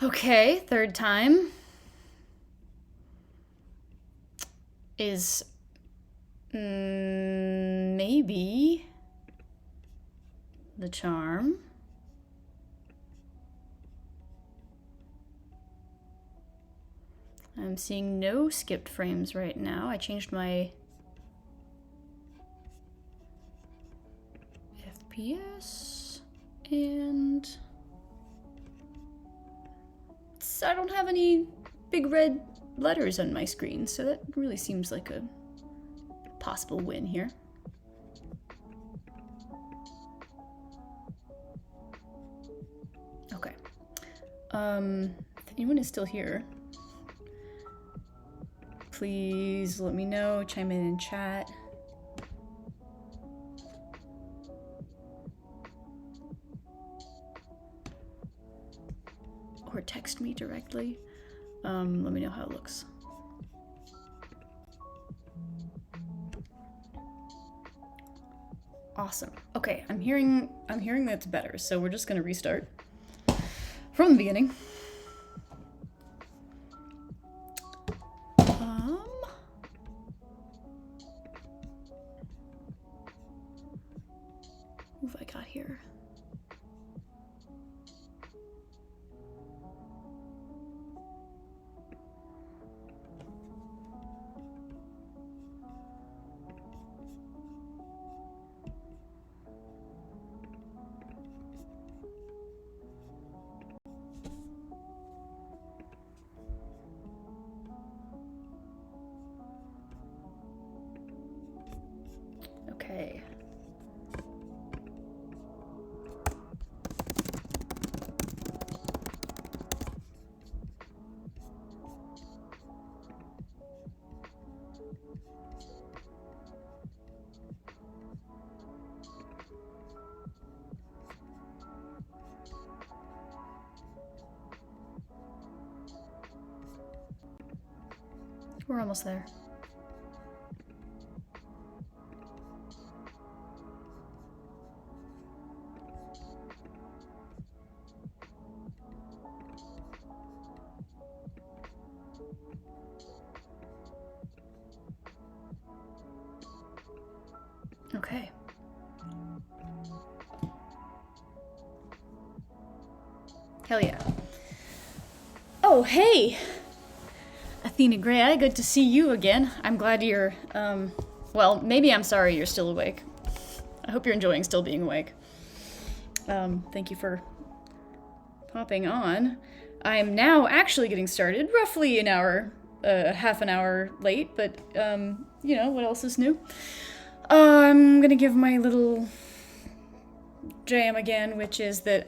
Okay, third time is maybe the charm. I'm seeing no skipped frames right now. I changed my FPS and I don't have any big red letters on my screen, so that really seems like a possible win here. Okay. If anyone is still here, please let me know, chime in chat. Or text me directly. Let me know how it looks. Awesome. Okay, I'm hearing that's better, so we're just gonna restart from the beginning. What have I got here? Okay. We're almost there. Okay. Hell yeah. Oh, hey! Athena Gray, good to see you again. I'm glad you're, well, maybe I'm sorry you're still awake. I hope you're enjoying still being awake. Thank you for popping on. I am now actually getting started, roughly an hour, half an hour late, but, you know, what else is new? I'm gonna give my little jam again, which is that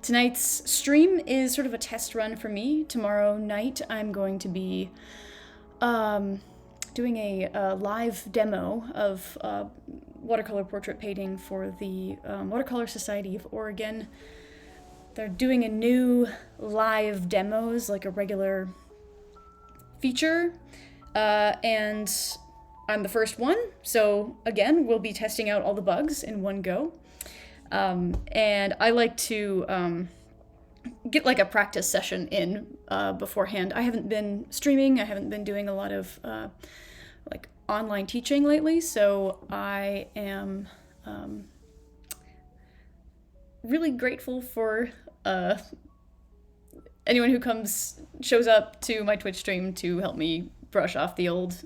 tonight's stream is sort of a test run for me. Tomorrow night I'm going to be doing a live demo of watercolor portrait painting for the Watercolor Society of Oregon. They're doing a new live demos, like a regular feature, and I'm the first one, so again, we'll be testing out all the bugs in one go. And I like to get like a practice session in beforehand. I haven't been streaming, I haven't been doing a lot of like online teaching lately, so I am really grateful for anyone who shows up to my Twitch stream to help me brush off the old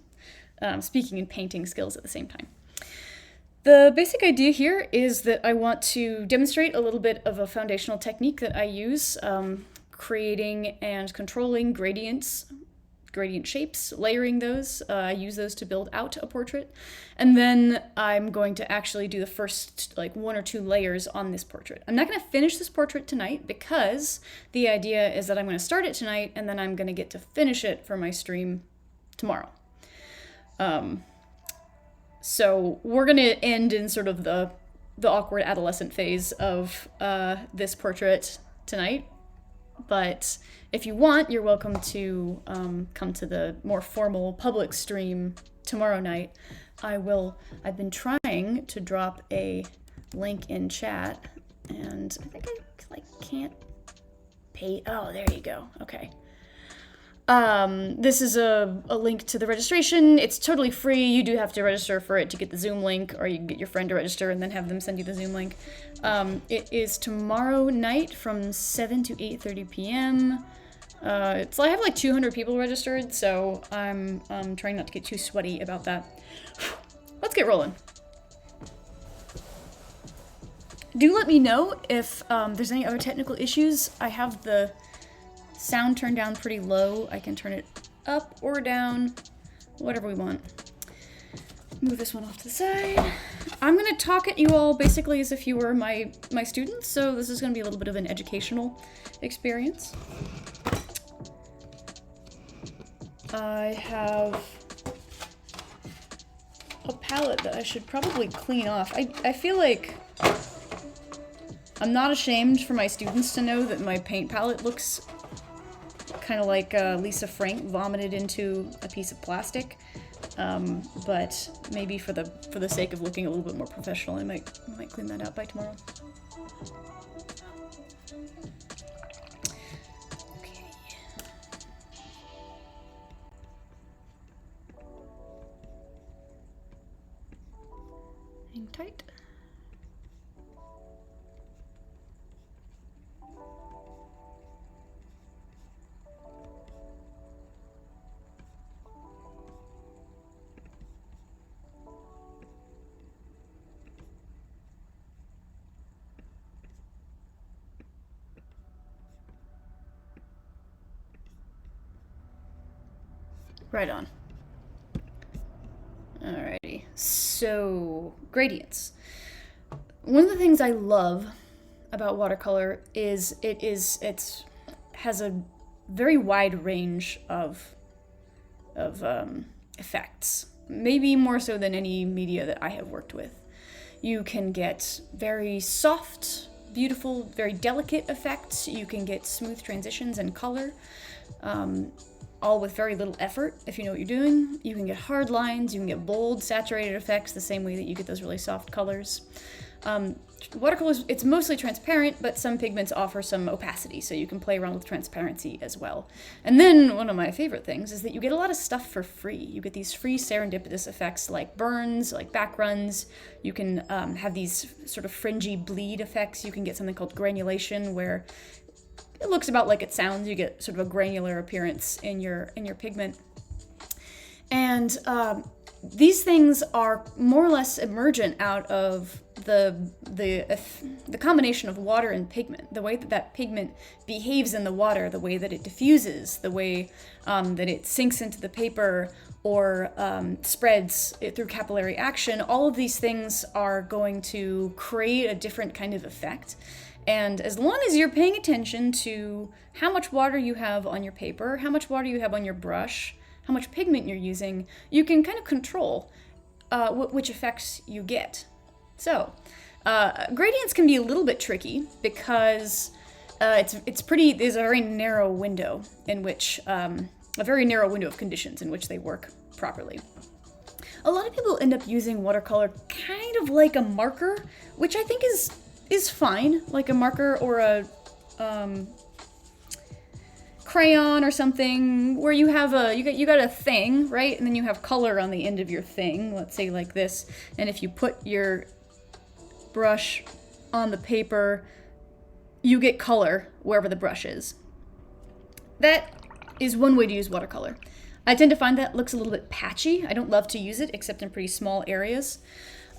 speaking and painting skills at the same time. The basic idea here is that I want to demonstrate a little bit of a foundational technique that I use, creating and controlling gradients, gradient shapes, layering those. I use those to build out a portrait. And then I'm going to actually do the first like 1 or 2 layers on this portrait. I'm not going to finish this portrait tonight because the idea is that I'm going to start it tonight and then I'm going to get to finish it for my stream tomorrow. So we're going to end in sort of the awkward adolescent phase of this portrait tonight. But if you want, you're welcome to come to the more formal public stream tomorrow night. I've been trying to drop a link in chat, and I think I can't Oh, there you go. Okay. This is a link to the registration. It's totally free. You do have to register for it to get the Zoom link, or you can get your friend to register and then have them send you the Zoom link. It is tomorrow night from 7 to 8:30 p.m. I have like 200 people registered, so I'm trying not to get too sweaty about that. Let's get rolling. Do let me know if there's any other technical issues. I have the sound turned down pretty low. I can turn it up or down, whatever we want. Move this one off to the side. I'm gonna talk at you all basically as if you were my students, so this is gonna be a little bit of an educational experience. I have a palette that I should probably clean off. I feel like I'm not ashamed for my students to know that my paint palette looks kind of like Lisa Frank vomited into a piece of plastic, but maybe for the sake of looking a little bit more professional, I might clean that up by tomorrow. Okay. Hang tight. Right on. Alrighty, so gradients. One of the things I love about watercolor is it has a very wide range of effects, maybe more so than any media that I have worked with. You can get very soft, beautiful, very delicate effects. You can get smooth transitions and color. All with very little effort, if you know what you're doing. You can get hard lines, you can get bold, saturated effects, the same way that you get those really soft colors. Watercolors, it's mostly transparent, but some pigments offer some opacity, so you can play around with transparency as well. And then, one of my favorite things is that you get a lot of stuff for free. You get these free serendipitous effects like burns, like backruns. You can have these sort of fringy bleed effects. You can get something called granulation, where it looks about like it sounds. You get sort of a granular appearance in your pigment. And these things are more or less emergent out of the combination of water and pigment, the way that pigment behaves in the water, the way that it diffuses, the way that it sinks into the paper or spreads it through capillary action. All of these things are going to create a different kind of effect. And as long as you're paying attention to how much water you have on your paper, how much water you have on your brush, how much pigment you're using, you can kind of control which effects you get. So, gradients can be a little bit tricky because there's a very narrow window in which, a very narrow window of conditions in which they work properly. A lot of people end up using watercolor kind of like a marker, which I think is fine, like a marker or a crayon or something, where you have you got a thing, right? And then you have color on the end of your thing, let's say like this. And if you put your brush on the paper, you get color wherever the brush is. That is one way to use watercolor. I tend to find that looks a little bit patchy. I don't love to use it except in pretty small areas.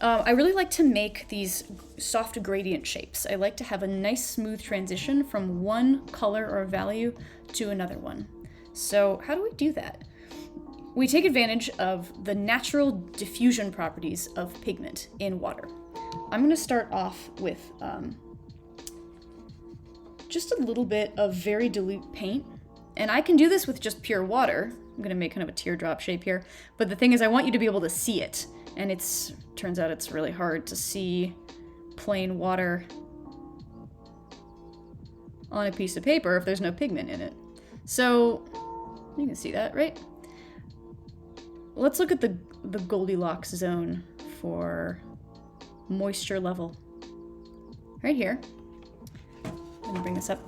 I really like to make these soft gradient shapes. I like to have a nice smooth transition from one color or value to another one. So how do we do that? We take advantage of the natural diffusion properties of pigment in water. I'm going to start off with just a little bit of very dilute paint. And I can do this with just pure water. I'm going to make kind of a teardrop shape here. But the thing is, I want you to be able to see it. And turns out it's really hard to see plain water on a piece of paper if there's no pigment in it. So, you can see that, right? Let's look at the Goldilocks zone for moisture level. Right here. Let me bring this up.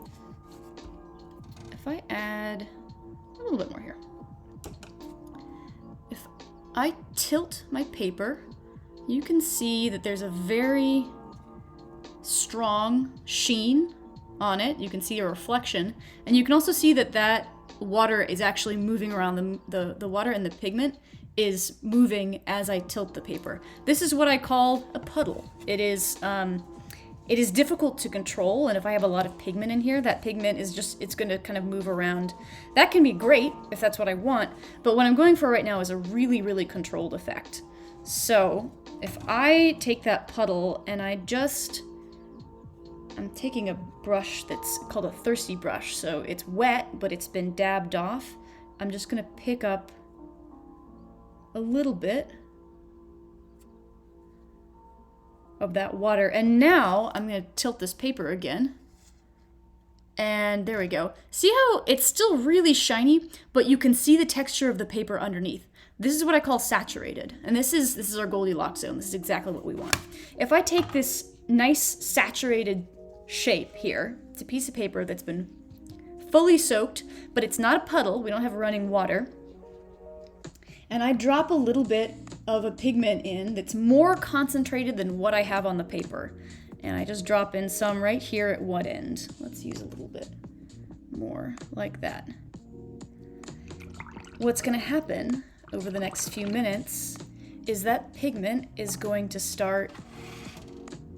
if I add a little bit more here. If I tilt my paper, you can see that there's a very strong sheen on it. You can see a reflection, and you can also see that that water is actually moving around. The water and the pigment is moving as I tilt the paper. This is what I call a puddle. It is difficult to control, and if I have a lot of pigment in here, that pigment is just, it's going to kind of move around. That can be great if that's what I want, but what I'm going for right now is a really, really controlled effect. So if I take that puddle and I'm taking a brush that's called a thirsty brush, so it's wet, but it's been dabbed off. I'm just going to pick up a little bit of that water, and now I'm going to tilt this paper again, and there we go. See how it's still really shiny, but you can see the texture of the paper underneath. This is what I call saturated, and this is our Goldilocks zone. This is exactly what we want. If I take this nice saturated shape here, it's a piece of paper that's been fully soaked, but it's not a puddle, we don't have running water, and I drop a little bit of a pigment in that's more concentrated than what I have on the paper. And I just drop in some right here at one end. Let's use a little bit more, like that. What's going to happen over the next few minutes is that pigment is going to start,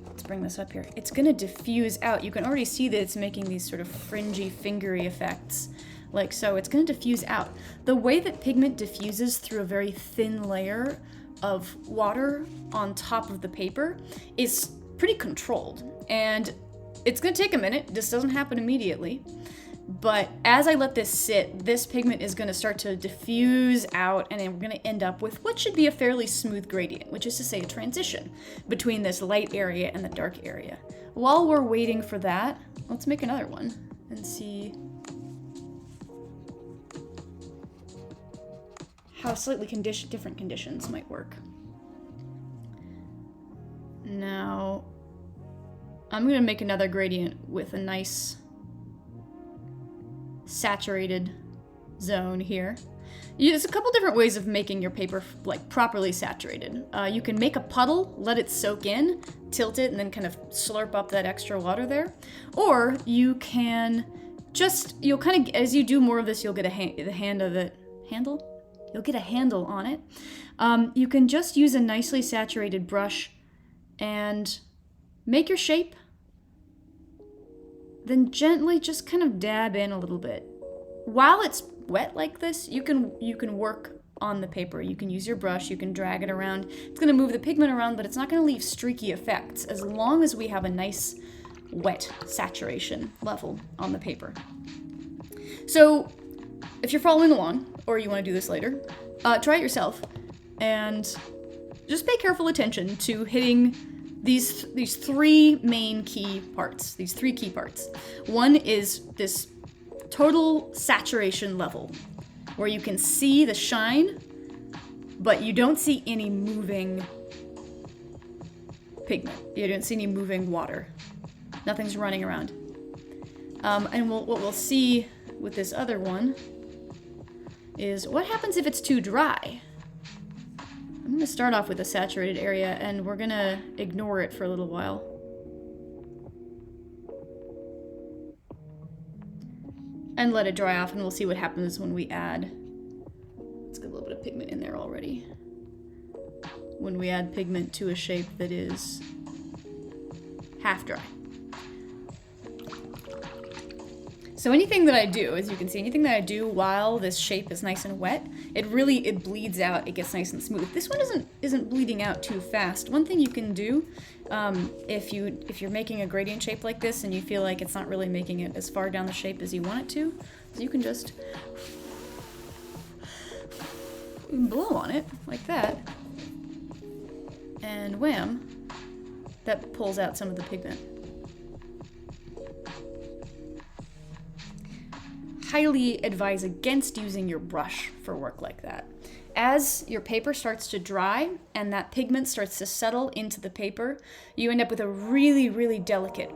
let's bring this up here, it's going to diffuse out. You can already see that it's making these sort of fringy, fingery effects. Like so, it's going to diffuse out. The way that pigment diffuses through a very thin layer of water on top of the paper is pretty controlled. And it's going to take a minute. This doesn't happen immediately. But as I let this sit, this pigment is going to start to diffuse out, and then we're going to end up with what should be a fairly smooth gradient, which is to say a transition between this light area and the dark area. While we're waiting for that, let's make another one and see how slightly different conditions might work. Now, I'm going to make another gradient with a nice saturated zone here. There's a couple different ways of making your paper like properly saturated. You can make a puddle, let it soak in, tilt it, and then kind of slurp up that extra water there. Or you can just, you'll kind of, as you do more of this, you'll get You'll get a handle on it. You can just use a nicely saturated brush and make your shape. Then gently just kind of dab in a little bit. While it's wet like this, you can work on the paper. You can use your brush, you can drag it around. It's going to move the pigment around, but it's not going to leave streaky effects as long as we have a nice wet saturation level on the paper. So if you're following along, or you want to do this later, try it yourself, and just pay careful attention to hitting these three main key parts, these three key parts. One is this total saturation level, where you can see the shine, but you don't see any moving pigment. You don't see any moving water. Nothing's running around. And what we'll see with this other one is what happens if it's too dry. I'm going to start off with a saturated area, and we're going to ignore it for a little while. And let it dry off, and we'll see what happens when we add, let's get a little bit of pigment in there already. When we add pigment to a shape that is half dry. So anything that I do, as you can see, anything that I do while this shape is nice and wet, it bleeds out, it gets nice and smooth. This one isn't bleeding out too fast. One thing you can do, if you're making a gradient shape like this and you feel like it's not really making it as far down the shape as you want it to, is you can just blow on it like that, and wham, that pulls out some of the pigment. Highly advise against using your brush for work like that. As your paper starts to dry and that pigment starts to settle into the paper, you end up with a really, really delicate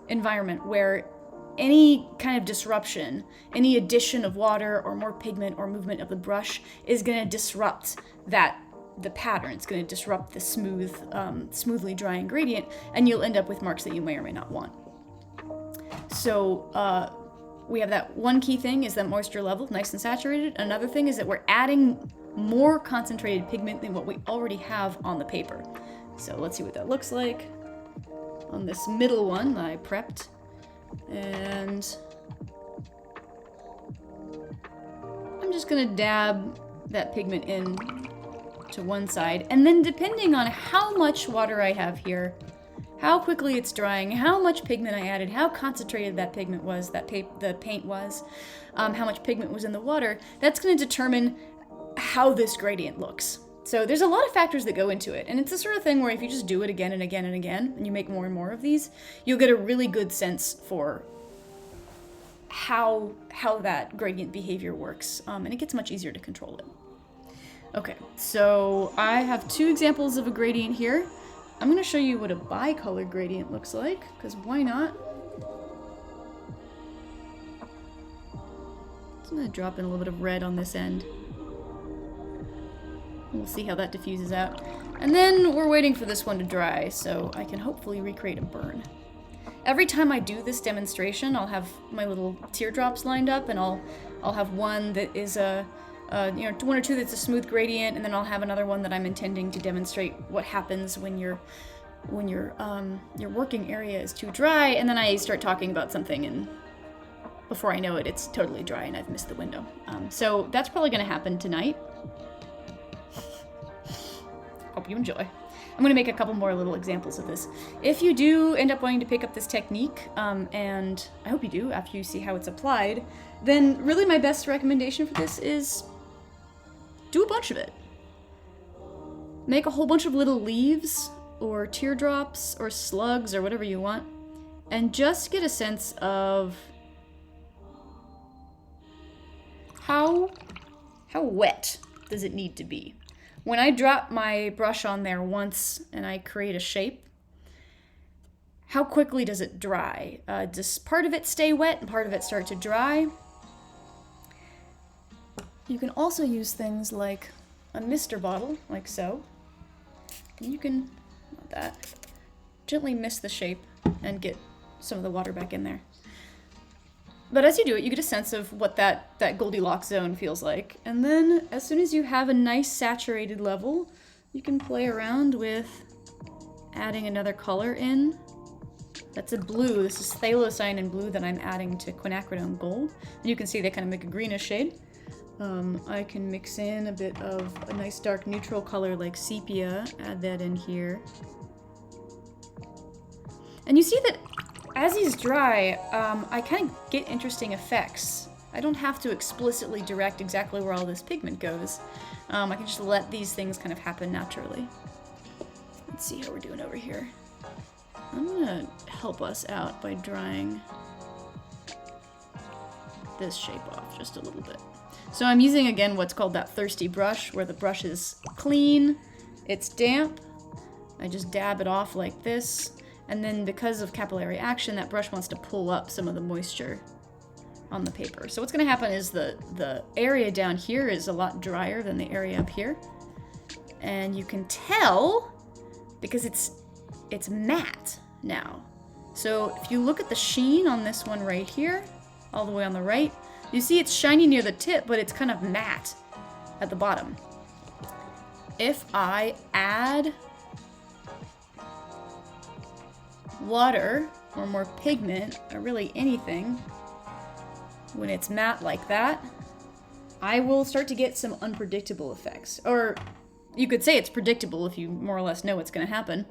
environment where any kind of disruption, any addition of water or more pigment or movement of the brush is going to disrupt the pattern. It's going to disrupt the smoothly drying gradient, and you'll end up with marks that you may or may not want. So we have that one key thing is that moisture level, nice and saturated. Another thing is that we're adding more concentrated pigment than what we already have on the paper. So let's see what that looks like on this middle one that I prepped. And I'm just gonna dab that pigment in to one side, and then depending on how much water I have here, how quickly it's drying, how much pigment I added, how concentrated that pigment was, the paint was, how much pigment was in the water, that's going to determine how this gradient looks. So there's a lot of factors that go into it, and it's the sort of thing where if you just do it again and again and again, and you make more and more of these, you'll get a really good sense for how that gradient behavior works, and it gets much easier to control it. Okay, so I have two examples of a gradient here. I'm going to show you what a bicolor gradient looks like, because why not? So I'm going to drop in a little bit of red on this end. We'll see how that diffuses out. And then we're waiting for this one to dry, so I can hopefully recreate a burn. Every time I do this demonstration, I'll have my little teardrops lined up, and I'll have one that is one or two that's a smooth gradient, and then I'll have another one that I'm intending to demonstrate what happens when your working area is too dry, and then I start talking about something, and before I know it, it's totally dry and I've missed the window. So that's probably going to happen tonight. Hope you enjoy. I'm going to make a couple more little examples of this. If you do end up wanting to pick up this technique, and I hope you do after you see how it's applied, then really my best recommendation for this is do a bunch of it. Make a whole bunch of little leaves or teardrops or slugs or whatever you want, and just get a sense of how wet does it need to be. When I drop my brush on there once and I create a shape, how quickly does it dry? Does part of it stay wet and part of it start to dry? You can also use things like a mister bottle, like so. And you can, not that, gently mist the shape and get some of the water back in there. But as you do it, you get a sense of what that Goldilocks zone feels like. And then as soon as you have a nice saturated level, you can play around with adding another color in. That's a blue. This is phthalocyan blue that I'm adding to quinacridone gold. And you can see they kind of make a greenish shade. I can mix in a bit of a nice dark neutral color like sepia, add that in here. And you see that as these dry, I kind of get interesting effects. I don't have to explicitly direct exactly where all this pigment goes. I can just let these things kind of happen naturally. Let's see how we're doing over here. I'm gonna help us out by drying this shape off just a little bit. So I'm using, again, what's called that thirsty brush, where the brush is clean, it's damp. I just dab it off like this. And then because of capillary action, that brush wants to pull up some of the moisture on the paper. So what's going to happen is the area down here is a lot drier than the area up here. And you can tell because it's matte now. So if you look at the sheen on this one right here, all the way on the right, you see it's shiny near the tip, but it's kind of matte at the bottom. If I add water or more pigment or really anything when it's matte like that, I will start to get some unpredictable effects. Or you could say it's predictable if you more or less know what's going to happen.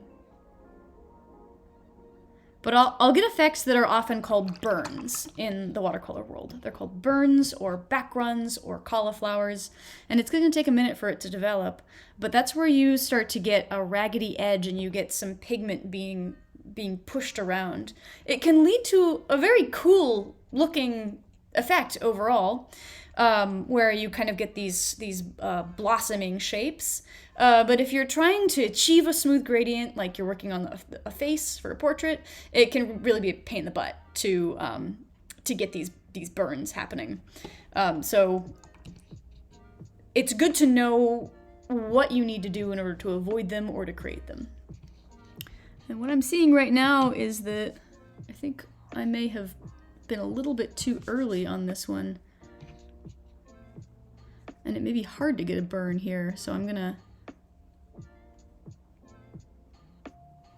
But I'll get effects that are often called burns in the watercolor world. They're called burns or backruns or cauliflowers, and it's going to take a minute for it to develop, but that's where you start to get a raggedy edge and you get some pigment being pushed around. It can lead to a very cool looking effect overall, where you kind of get these blossoming shapes. But if you're trying to achieve a smooth gradient, like you're working on a face for a portrait, it can really be a pain in the butt to to get these burns happening. So it's good to know what you need to do in order to avoid them or to create them. And what I'm seeing right now is that I think I may have been a little bit too early on this one. And it may be hard to get a burn here, so I'm gonna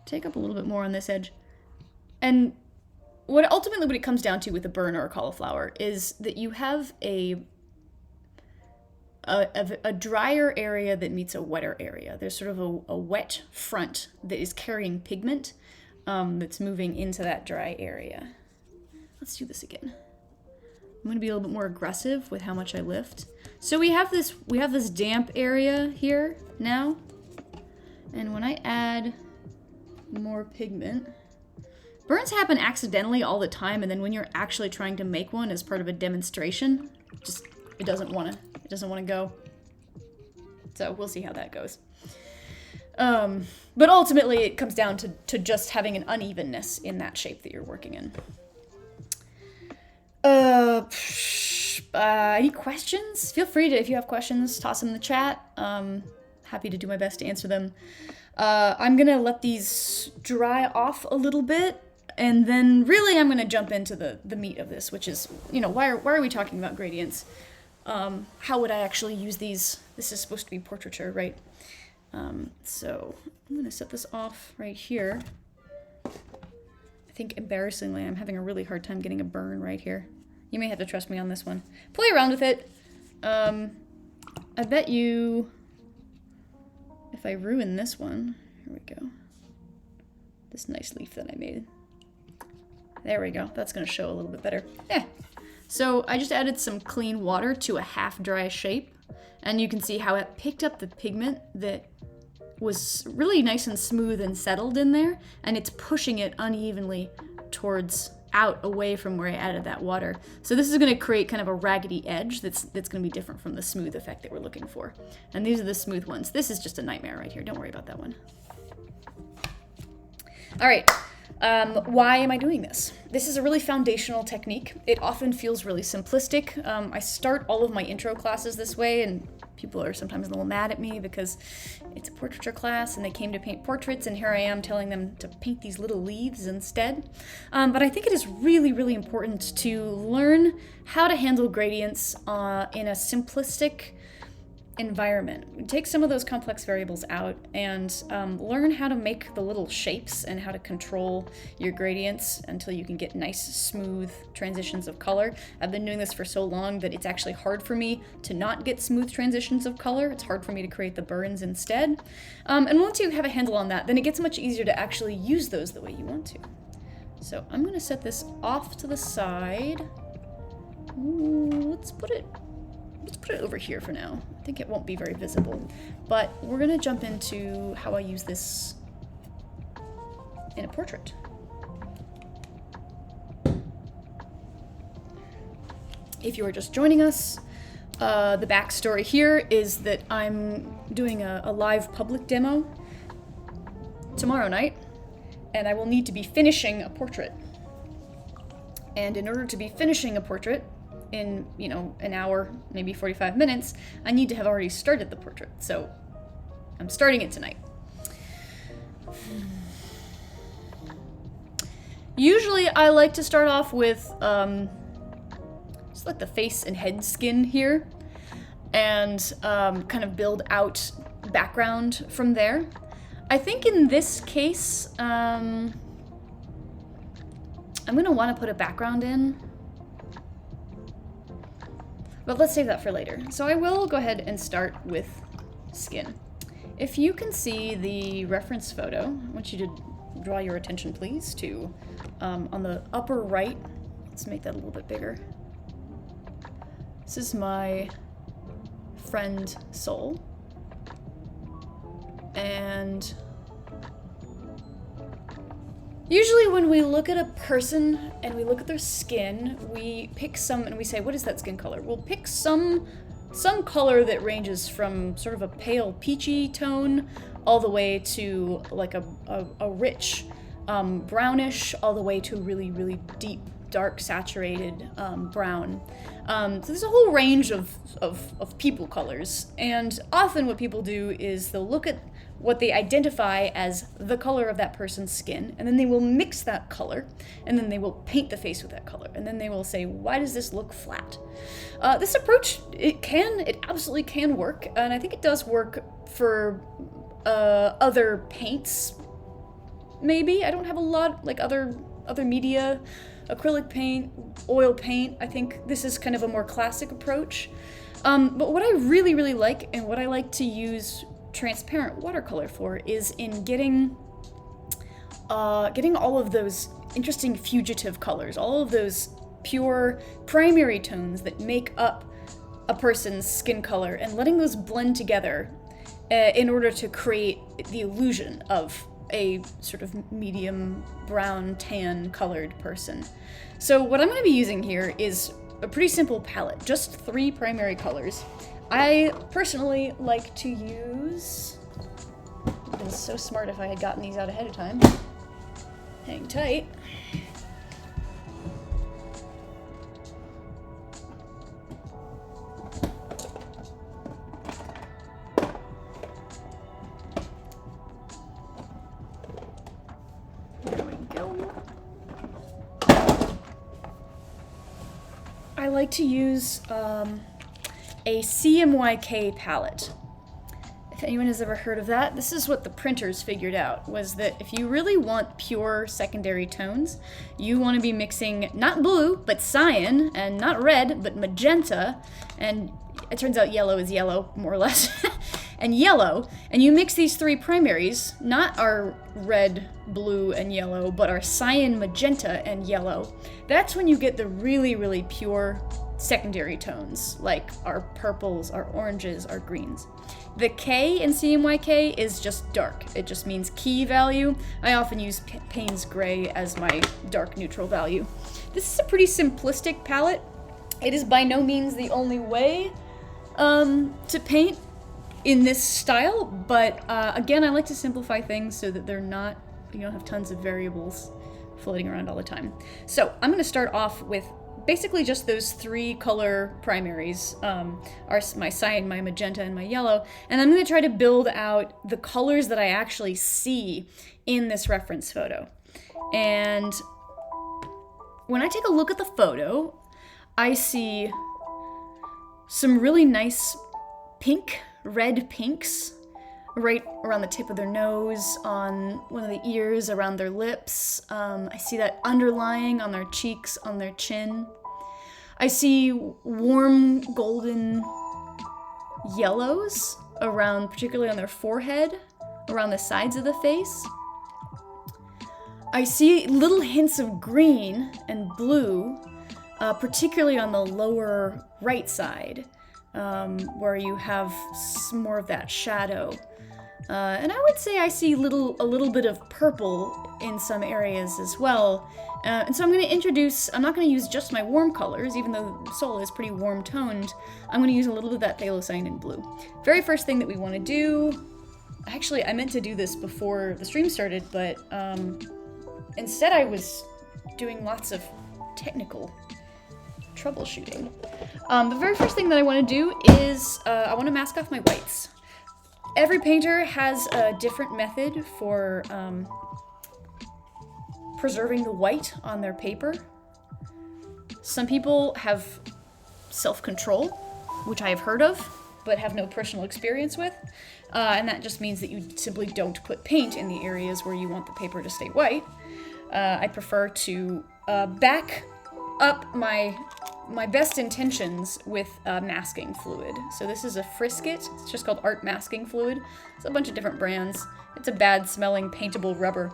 take up a little bit more on this edge. And what it comes down to with a burn or a cauliflower is that you have a drier area that meets a wetter area. There's sort of a wet front that is carrying pigment that's moving into that dry area. Let's do this again. I'm going to be a little bit more aggressive with how much I lift. So we have this damp area here now. And when I add more pigment, burns happen accidentally all the time, and then when you're actually trying to make one as part of a demonstration, it doesn't want to go. So we'll see how that goes. But ultimately it comes down to just having an unevenness in that shape that you're working in. Any questions? Feel free to, if you have questions, toss them in the chat. Happy to do my best to answer them. I'm gonna let these dry off a little bit, and then really I'm gonna jump into the meat of this, which is, why are we talking about gradients? How would I actually use these? This is supposed to be portraiture, right? So I'm gonna set this off right here. I think embarrassingly I'm having a really hard time getting a burn right here. You may have to trust me on this one. Play around with it. I bet you if I ruin this one, here we go. This nice leaf that I made. There we go. That's gonna show a little bit better. Yeah. So I just added some clean water to a half dry shape, and you can see how it picked up the pigment that was really nice and smooth and settled in there, and it's pushing it unevenly towards out away from where I added that water. So this is going to create kind of a raggedy edge that's going to be different from the smooth effect that we're looking for. And these are the smooth ones. This is just a nightmare right here. Don't worry about that one. All right. Why am I doing this? This is a really foundational technique. It often feels really simplistic. I start all of my intro classes this way, and people are sometimes a little mad at me because it's a portraiture class and they came to paint portraits, and here I am telling them to paint these little leaves instead. But I think it is really, really important to learn how to handle gradients in a simplistic environment. Take some of those complex variables out and learn how to make the little shapes and how to control your gradients until you can get nice, smooth transitions of color. I've been doing this for so long that it's actually hard for me to not get smooth transitions of color. It's hard for me to create the burns instead. And once you have a handle on that, then it gets much easier to actually use those the way you want to. So I'm going to set this off to the side. Let's put it over here for now. I think it won't be very visible, but we're gonna jump into how I use this in a portrait. If you are just joining us, the backstory here is that I'm doing a live public demo tomorrow night, and I will need to be finishing a portrait. And in order to be finishing a portrait, in, an hour, maybe 45 minutes, I need to have already started the portrait. So I'm starting it tonight. Usually I like to start off with just like the face and head skin here, and kind of build out background from there. I think in this case, I'm gonna want to put a background in, but let's save that for later. So I will go ahead and start with skin. If you can see the reference photo, I want you to draw your attention, please, to on the upper right. Let's make that a little bit bigger. This is my friend Soul. And usually when we look at a person and we look at their skin, we pick some and we say, what is that skin color? We'll pick some color that ranges from sort of a pale peachy tone all the way to like a rich brownish all the way to really, really deep, dark, saturated brown. So there's a whole range of people colors, and often what people do is they'll look at what they identify as the color of that person's skin, and then they will mix that color, and then they will paint the face with that color, and then they will say, why does this look flat? This approach, it absolutely can work, and I think it does work for other paints, maybe. I don't have a lot, like other media, acrylic paint, oil paint. I think this is kind of a more classic approach. But what I really, really like, and what I like to use transparent watercolor for, is in getting all of those interesting fugitive colors, all of those pure primary tones that make up a person's skin color, and letting those blend together in order to create the illusion of a sort of medium brown tan colored person. So what I'm going to be using here is a pretty simple palette, just 3 primary colors. I personally like to use, it would have been so smart if I had gotten these out ahead of time. Hang tight. There we go. I like to use a CMYK palette. If anyone has ever heard of that, this is what the printers figured out, was that if you really want pure secondary tones, you want to be mixing not blue, but cyan, and not red, but magenta, and it turns out yellow is yellow, more or less, and yellow, and you mix these 3 primaries, not our red, blue, and yellow, but our cyan, magenta, and yellow. That's when you get the really, really pure secondary tones, like our purples, our oranges, our greens. The K in CMYK is just dark. It just means key value. I often use Payne's Gray as my dark neutral value. This is a pretty simplistic palette. It is by no means the only way to paint in this style, but again, I like to simplify things so that you don't have tons of variables floating around all the time. So I'm going to start off with basically just those 3 color primaries, are my cyan, my magenta, and my yellow, and I'm going to try to build out the colors that I actually see in this reference photo. And when I take a look at the photo, I see some really nice red pinks, right around the tip of their nose, on one of the ears, around their lips. I see that underlying on their cheeks, on their chin. I see warm golden yellows around, particularly on their forehead, around the sides of the face. I see little hints of green and blue, particularly on the lower right side, where you have some more of that shadow. And I would say I see a little bit of purple in some areas as well. And so I'm going to I'm not going to use just my warm colors, even though Sol is pretty warm toned. I'm going to use a little bit of that phthalocyan in blue. Very first thing that we want to do, actually I meant to do this before the stream started, but instead I was doing lots of technical troubleshooting. The very first thing that I want to do is I want to mask off my whites. Every painter has a different method for preserving the white on their paper. Some people have self-control, which I have heard of, but have no personal experience with. And that just means that you simply don't put paint in the areas where you want the paper to stay white. I prefer to back up my best intentions with masking fluid. So this is a Frisket. It's just called Art Masking Fluid. It's a bunch of different brands. It's a bad smelling paintable rubber.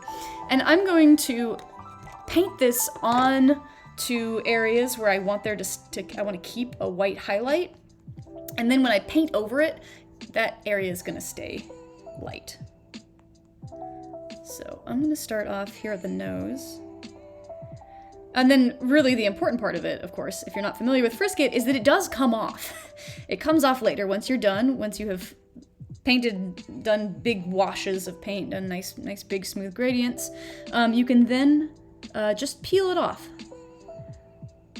And I'm going to paint this on to areas where I want I want to keep a white highlight. And then when I paint over it, that area is going to stay light. So I'm going to start off here at the nose. And then really the important part of it, of course, if you're not familiar with Frisket, is that it does come off. It comes off later once you're done, once you have painted, done big washes of paint, done nice big smooth gradients, you can then just peel it off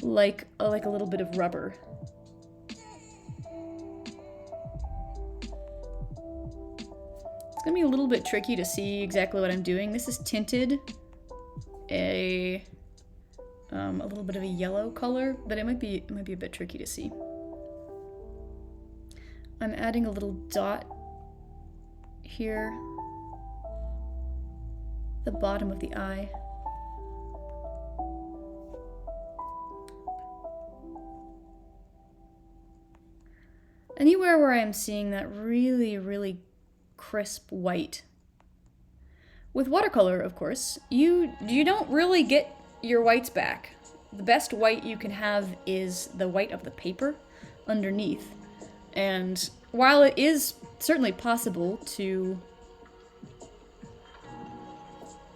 like a little bit of rubber. It's gonna be a little bit tricky to see exactly what I'm doing. This is tinted a little bit of a yellow color, but it might be a bit tricky to see. I'm adding a little dot here, the bottom of the eye. Anywhere where I'm seeing that really, really crisp white. With watercolor, of course, you don't really get your whites back. The best white you can have is the white of the paper underneath. And while it is certainly possible to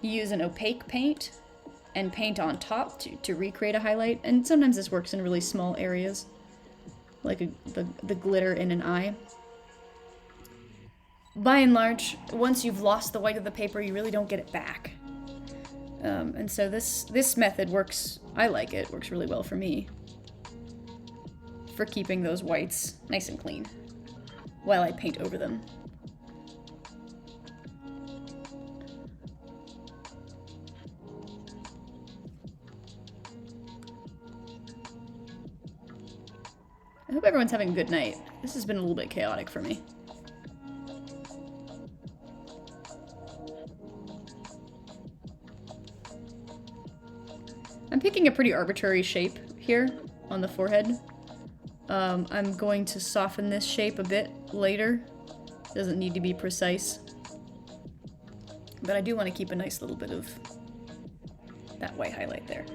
use an opaque paint and paint on top to recreate a highlight, and sometimes this works in really small areas, like the glitter in an eye. By and large, once you've lost the white of the paper, you really don't get it back. And so this method works, I like it, works really well for me. For keeping those whites nice and clean while I paint over them. I hope everyone's having a good night. This has been a little bit chaotic for me. I'm picking a pretty arbitrary shape here on the forehead. I'm going to soften this shape a bit later. Doesn't need to be precise. But I do want to keep a nice little bit of that white highlight there.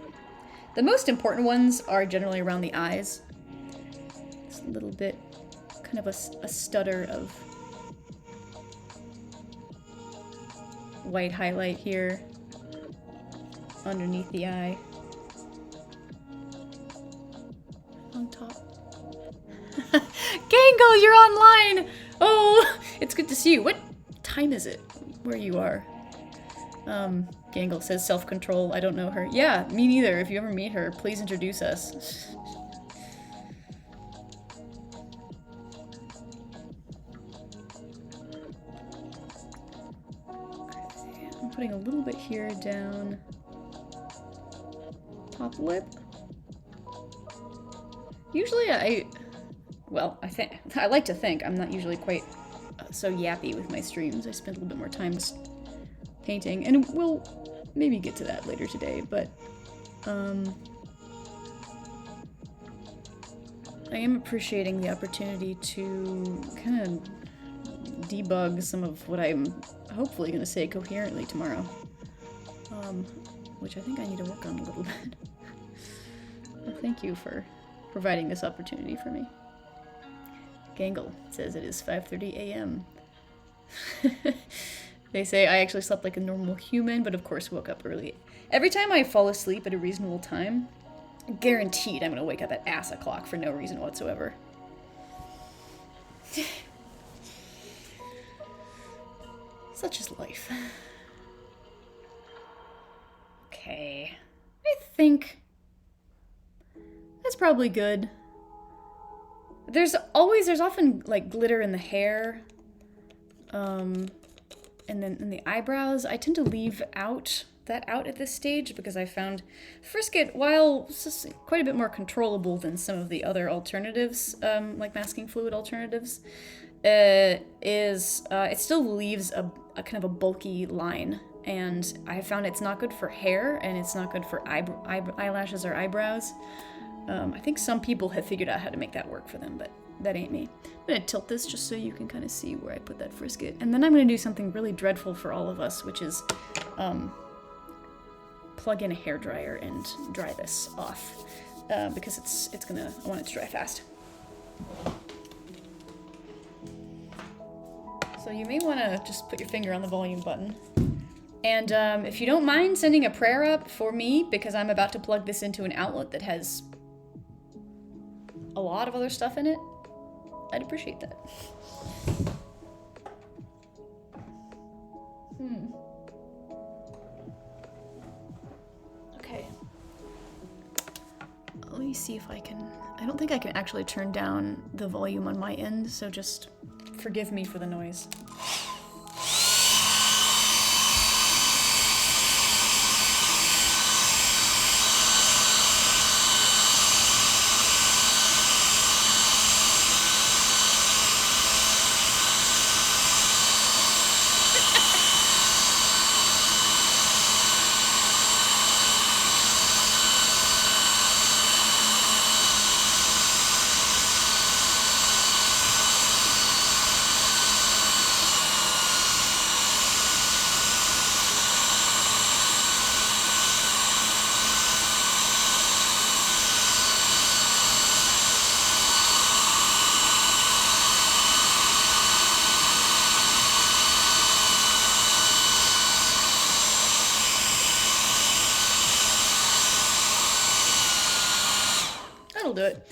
The most important ones are generally around the eyes. It's a little bit, kind of a stutter of white highlight here underneath the eye. On top. Gangle, you're online! Oh, it's good to see you. What time is it where you are? Gangle says self-control. I don't know her. Yeah, me neither. If you ever meet her, please introduce us. Okay, I'm putting a little bit here down top lip. Usually I like to think I'm not usually quite so yappy with my streams. I spend a little bit more time painting, and we'll maybe get to that later today, but I am appreciating the opportunity to kind of debug some of what I'm hopefully going to say coherently tomorrow, which I think I need to work on a little bit. Well, thank you for providing this opportunity for me. Gangle says it is 5:30 a.m. They say I actually slept like a normal human, but of course woke up early. Every time I fall asleep at a reasonable time, guaranteed I'm gonna wake up at ass o'clock for no reason whatsoever. Such is life. Okay. I think that's probably good. There's often like glitter in the hair, and then in the eyebrows. I tend to leave that out at this stage because I found Frisket, while quite a bit more controllable than some of the other alternatives, like masking fluid alternatives, it still leaves a kind of a bulky line, and I found it's not good for hair and it's not good for eyelashes or eyebrows. I think some people have figured out how to make that work for them, but that ain't me. I'm gonna tilt this just so you can kind of see where I put that Frisket. And then I'm gonna do something really dreadful for all of us, which is plug in a hairdryer and dry this off. Because I want it to dry fast. So you may wanna just put your finger on the volume button. And if you don't mind sending a prayer up for me, because I'm about to plug this into an outlet that has a lot of other stuff in it, I'd appreciate that. Okay. Let me see if I can... I don't think I can actually turn down the volume on my end, so just forgive me for the noise. That'll do it.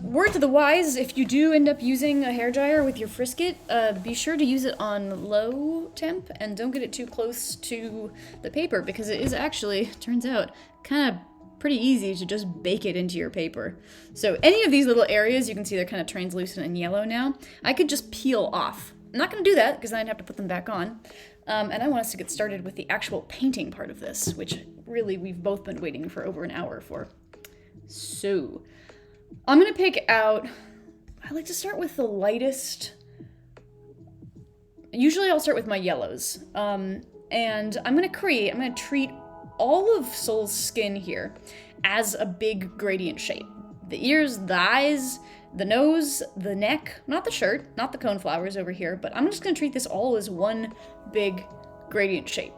Word to the wise, if you do end up using a hairdryer with your frisket, be sure to use it on low temp and don't get it too close to the paper because it is actually, turns out, kind of pretty easy to just bake it into your paper. So any of these little areas, you can see they're kind of translucent and yellow now, I could just peel off. I'm not going to do that because then I'd have to put them back on. And I want us to get started with the actual painting part of this, which really we've both been waiting for over an hour for. So, I'm going to pick out, I like to start with the lightest, usually I'll start with my yellows, and I'm going to treat all of Soul's skin here as a big gradient shape. The ears, the eyes, the nose, the neck, not the shirt, not the coneflowers over here, but I'm just going to treat this all as one big gradient shape.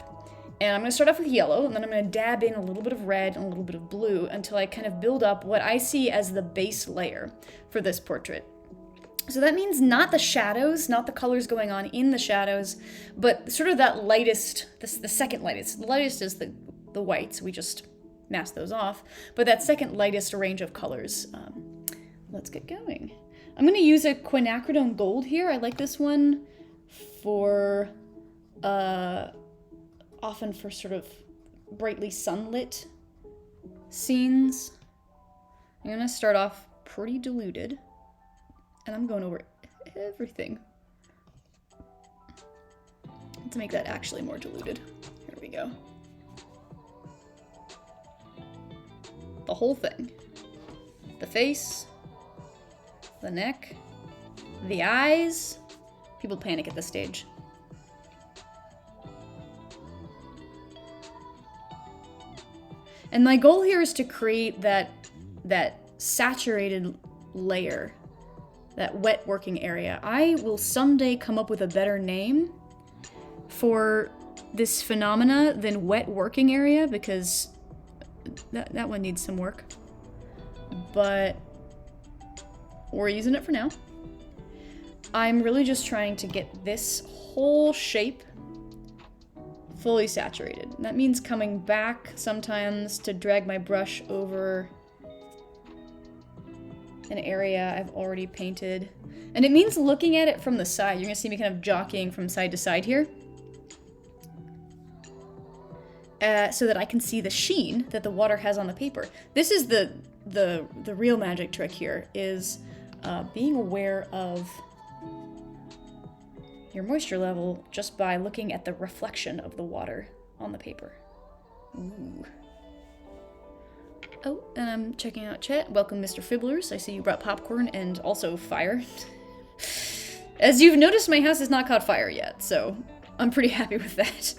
And I'm going to start off with yellow, and then I'm going to dab in a little bit of red and a little bit of blue until I kind of build up what I see as the base layer for this portrait. So that means not the shadows, not the colors going on in the shadows, but sort of that lightest, the second lightest. The lightest is the whites, we just mask those off, but that second lightest range of colors. Let's get going. I'm going to use a quinacridone gold here. I like this one for... often for sort of brightly sunlit scenes. I'm gonna start off pretty diluted, and I'm going over everything to make that actually more diluted. Here we go. The whole thing. The face, the neck, the eyes. People panic at this stage. And my goal here is to create that saturated layer, that wet working area. I will someday come up with a better name for this phenomena than wet working area because that one needs some work. But we're using it for now. I'm really just trying to get this whole shape fully saturated. That means coming back sometimes to drag my brush over an area I've already painted. And it means looking at it from the side. You're gonna see me kind of jockeying from side to side here. So that I can see the sheen that the water has on the paper. This is the real magic trick here, is being aware of your moisture level just by looking at the reflection of the water on the paper. Ooh. Oh, and I'm checking out chat. Welcome, Mr. Fibblers. I see you brought popcorn and also fire. As you've noticed, my house has not caught fire yet, so I'm pretty happy with that.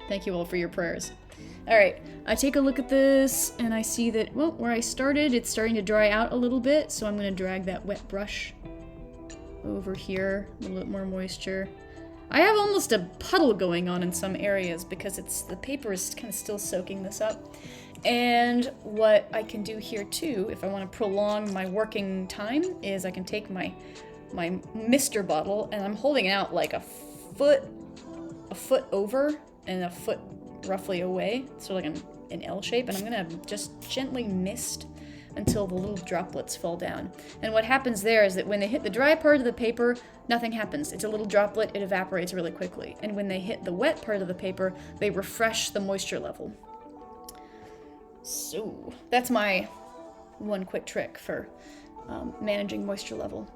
Thank you all for your prayers. Alright, I take a look at this, and I see that, well, where I started, it's starting to dry out a little bit, so I'm going to drag that wet brush over here, a little bit more moisture. I have almost a puddle going on in some areas because the paper is kind of still soaking this up. And what I can do here too, if I want to prolong my working time, is I can take my mister bottle and I'm holding it out like a foot over and a foot roughly away, so like an L shape, and I'm gonna just gently mist until the little droplets fall down. And what happens there is that when they hit the dry part of the paper, nothing happens. It's a little droplet, it evaporates really quickly. And when they hit the wet part of the paper, they refresh the moisture level. So that's my one quick trick for managing moisture level.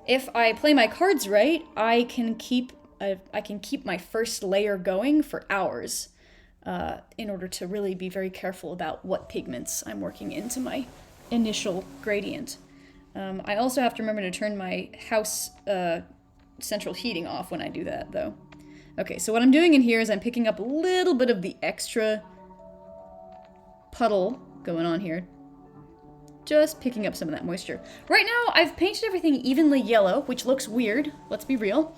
If I play my cards right, I can keep my first layer going for hours in order to really be very careful about what pigments I'm working into my initial gradient. I also have to remember to turn my house central heating off when I do that, though. Okay, so what I'm doing in here is I'm picking up a little bit of the extra puddle going on here. Just picking up some of that moisture. Right now, I've painted everything evenly yellow, which looks weird, let's be real.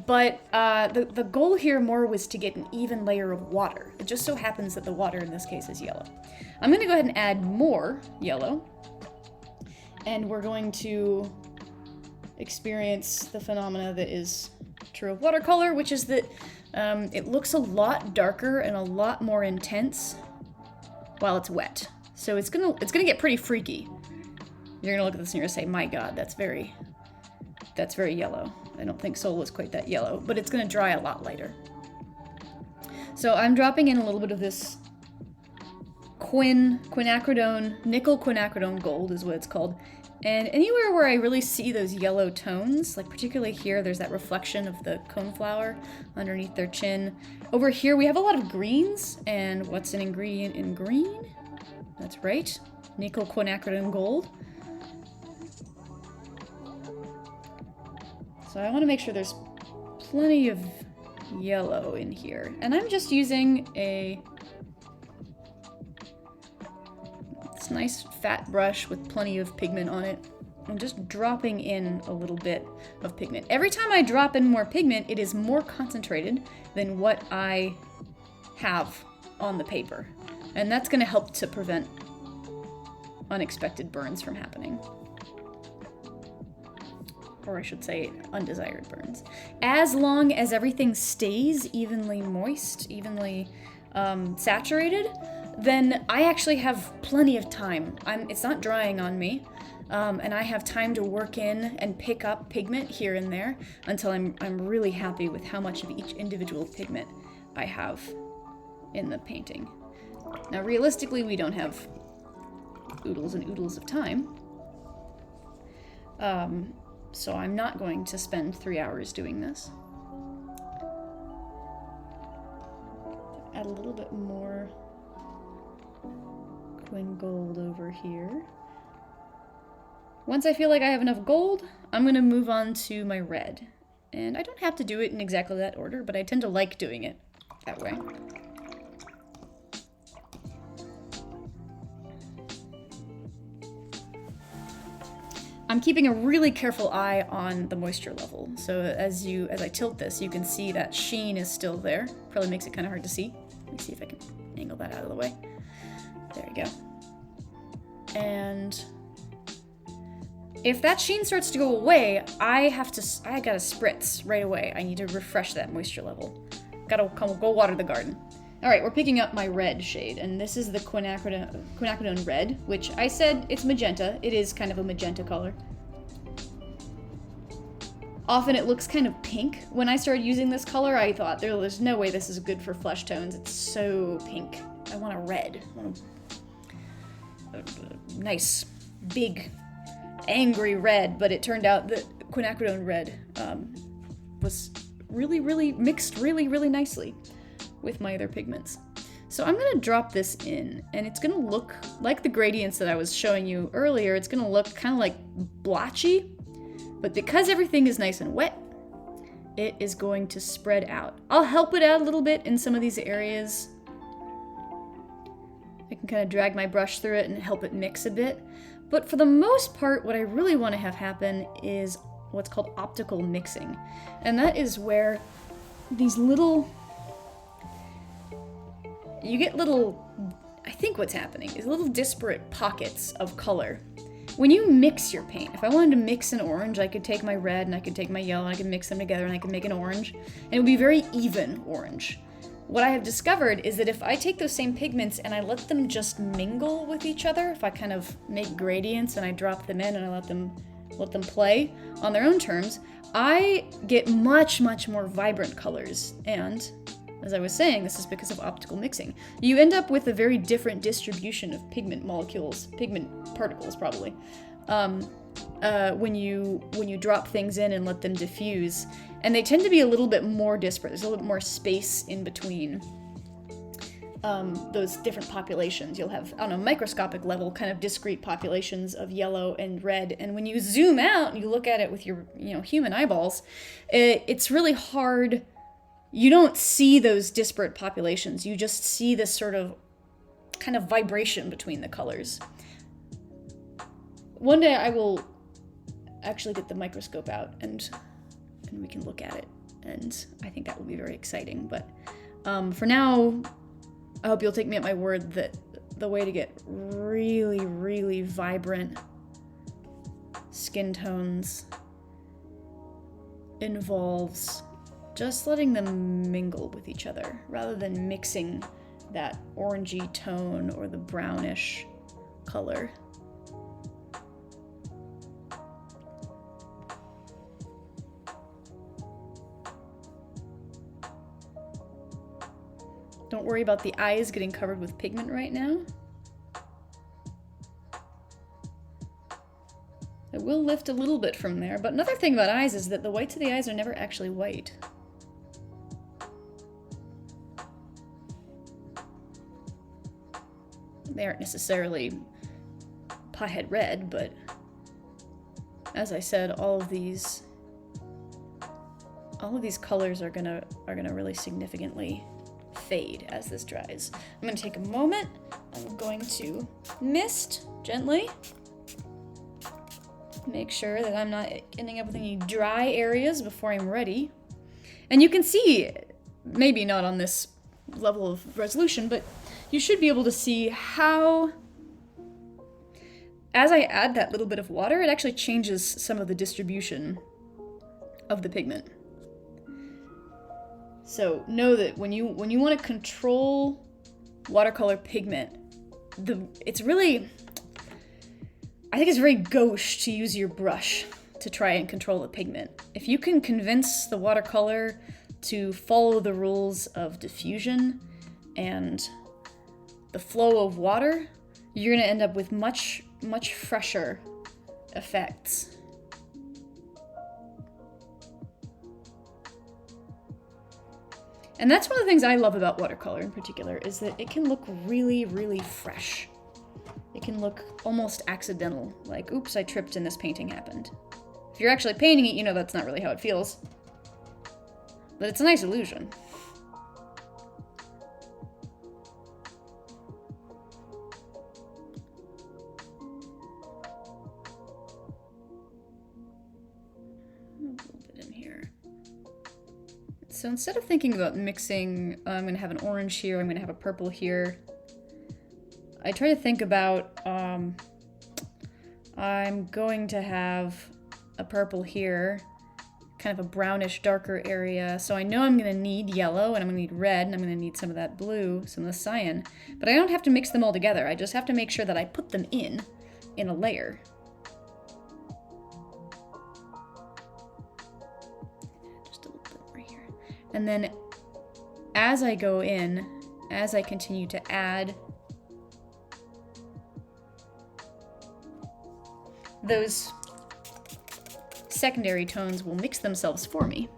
But the goal here more was to get an even layer of water. It just so happens that the water in this case is yellow. I'm going to go ahead and add more yellow. And we're going to experience the phenomena that is true of watercolor, which is that it looks a lot darker and a lot more intense while it's wet. So it's gonna get pretty freaky. You're gonna look at this and you're gonna say, my god, that's very yellow. I don't think Soul was quite that yellow, but it's gonna dry a lot lighter. So I'm dropping in a little bit of this quinacridone, nickel quinacridone gold is what it's called. And anywhere where I really see those yellow tones, like particularly here, there's that reflection of the coneflower underneath their chin. Over here, we have a lot of greens, and what's an ingredient in green? That's right, nickel quinacridone gold. So I want to make sure there's plenty of yellow in here. And I'm just using this nice fat brush with plenty of pigment on it. I'm just dropping in a little bit of pigment. Every time I drop in more pigment, it is more concentrated than what I have on the paper. And that's going to help to prevent unexpected burns from happening. Or I should say, undesired burns. As long as everything stays evenly moist, evenly saturated, then I actually have plenty of time. It's not drying on me, and I have time to work in and pick up pigment here and there until I'm really happy with how much of each individual pigment I have in the painting. Now, realistically, we don't have oodles and oodles of time, so I'm not going to spend 3 hours doing this. Add a little bit more Quin gold over here. Once I feel like I have enough gold, I'm going to move on to my red. And I don't have to do it in exactly that order, but I tend to like doing it that way. I'm keeping a really careful eye on the moisture level. So as I tilt this, you can see that sheen is still there. Probably makes it kind of hard to see. Let me see if I can angle that out of the way. There you go. And if that sheen starts to go away, I gotta spritz right away. I need to refresh that moisture level. Gotta go water the garden. All right, we're picking up my red shade, and this is the quinacridone red, which I said it's magenta. It is kind of a magenta color. Often it looks kind of pink. When I started using this color, I thought there's no way this is good for flesh tones. It's so pink. I want a red. I want a nice, big, angry red, but it turned out that quinacridone red was really mixed really nicely with my other pigments. So I'm gonna drop this in, and it's gonna look like the gradients that I was showing you earlier. It's gonna look kind of like blotchy, but because everything is nice and wet, it is going to spread out. I'll help it out a little bit in some of these areas. I can kind of drag my brush through it and help it mix a bit. But for the most part, what I really want to have happen is what's called optical mixing. And that is where these little, I think what's happening is little disparate pockets of color. When you mix your paint, if I wanted to mix an orange, I could take my red and I could take my yellow and I could mix them together and I could make an orange. And it would be very even orange. what I have discovered is that if I take those same pigments and I let them just mingle with each other, if I kind of make gradients and I drop them in and I let them play on their own terms, I get much, much more vibrant colors. And as I was saying, this is because of optical mixing. You end up with a very different distribution of pigment molecules, pigment particles probably, when you drop things in and let them diffuse. And they tend to be a little bit more disparate. There's a little bit more space in between those different populations. You'll have, on a microscopic level, kind of discrete populations of yellow and red. And when you zoom out and you look at it with your human eyeballs, it's really hard. You don't see those disparate populations. You just see this sort of kind of vibration between the colors. One day I will actually get the microscope out and we can look at it, and I think that will be very exciting. But for now, I hope you'll take me at my word that the way to get really, really vibrant skin tones involves just letting them mingle with each other rather than mixing that orangey tone or the brownish color. Don't worry about the eyes getting covered with pigment right now. It will lift a little bit from there, but another thing about eyes is that the whites of the eyes are never actually white. They aren't necessarily pothead red, but as I said, all of these colors are gonna really significantly fade as this dries. I'm going to take a moment. I'm going to mist gently. Make sure that I'm not ending up with any dry areas before I'm ready. And you can see, maybe not on this level of resolution, but you should be able to see how, as I add that little bit of water, it actually changes some of the distribution of the pigment. So know that when you want to control watercolor pigment, it's really, I think it's very gauche to use your brush to try and control the pigment. If you can convince the watercolor to follow the rules of diffusion and the flow of water, you're going to end up with much, much fresher effects. And that's one of the things I love about watercolor in particular, is that it can look really, really fresh. It can look almost accidental, like, oops, I tripped and this painting happened. If you're actually painting it, you know that's not really how it feels. But it's a nice illusion. So instead of thinking about mixing, I'm going to have an orange here, I'm going to have a purple here, I try to think about, I'm going to have a purple here, kind of a brownish, darker area, so I know I'm going to need yellow, and I'm going to need red, and I'm going to need some of that blue, some of the cyan, but I don't have to mix them all together, I just have to make sure that I put them in a layer. And then as I go in, as I continue to add, those secondary tones will mix themselves for me.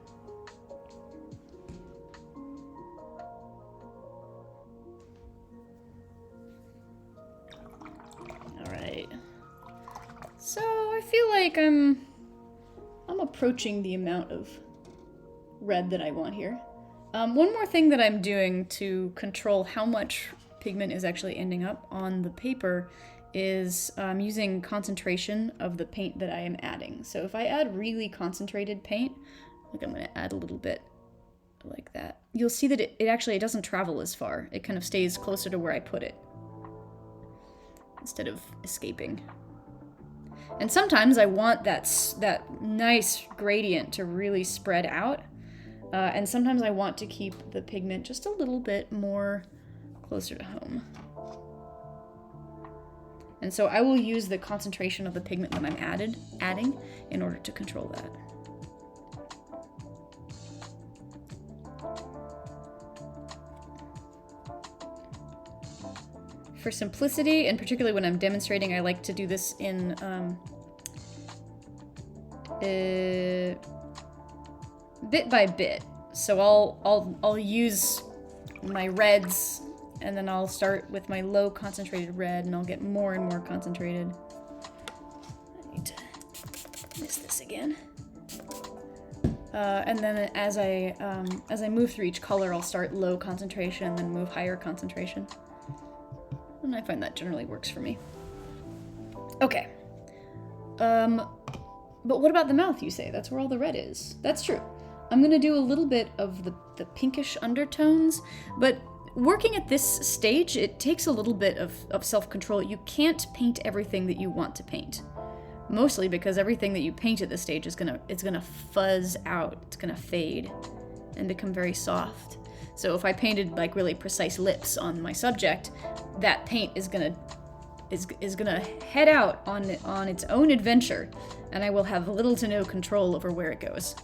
All right. So I feel like I'm approaching the amount of red that I want here. One more thing that I'm doing to control how much pigment is actually ending up on the paper is using concentration of the paint that I am adding. So if I add really concentrated paint, like I'm going to add a little bit like that, you'll see that it doesn't travel as far. It kind of stays closer to where I put it instead of escaping. And sometimes I want that nice gradient to really spread out. And sometimes I want to keep the pigment just a little bit more closer to home. And so I will use the concentration of the pigment that I'm adding in order to control that. For simplicity, and particularly when I'm demonstrating, I like to do this in bit by bit. So I'll use my reds, and then I'll start with my low concentrated red, and I'll get more and more concentrated. I need to miss this again. And then as I move through each color, I'll start low concentration, then move higher concentration. And I find that generally works for me. Okay. But what about the mouth, you say? That's where all the red is. That's true. I'm gonna do a little bit of the pinkish undertones, but working at this stage, it takes a little bit of self-control. You can't paint everything that you want to paint. Mostly because everything that you paint at this stage is gonna fuzz out. It's gonna fade and become very soft. So if I painted like really precise lips on my subject, that paint is gonna head out on its own adventure, and I will have little to no control over where it goes.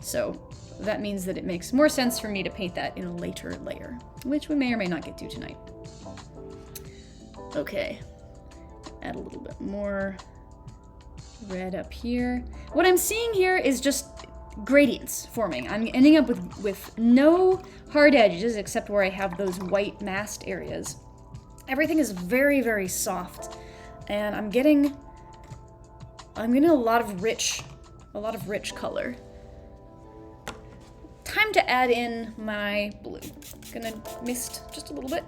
So that means that it makes more sense for me to paint that in a later layer, which we may or may not get to tonight. Okay, add a little bit more red up here. What I'm seeing here is just gradients forming. I'm ending up with no hard edges except where I have those white masked areas. Everything is very, very soft, and I'm getting a lot of rich color. Time to add in my blue. Gonna mist just a little bit.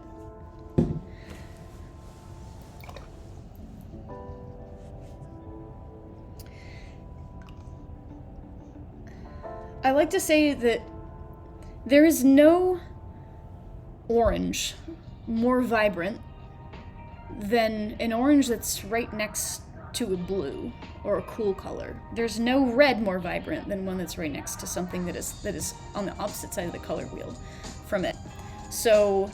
I like to say that there is no orange more vibrant than an orange that's right next to a blue or a cool color. There's no red more vibrant than one that's right next to something that is on the opposite side of the color wheel from it. So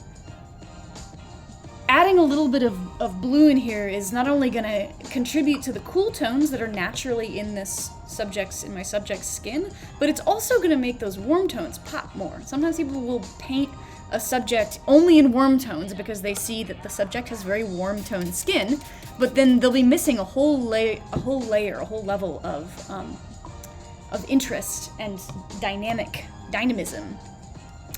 adding a little bit of blue in here is not only going to contribute to the cool tones that are naturally in my subject's skin, but it's also going to make those warm tones pop more. Sometimes people will paint a subject only in warm tones because they see that the subject has very warm toned skin, but then they'll be missing a whole level of interest and dynamism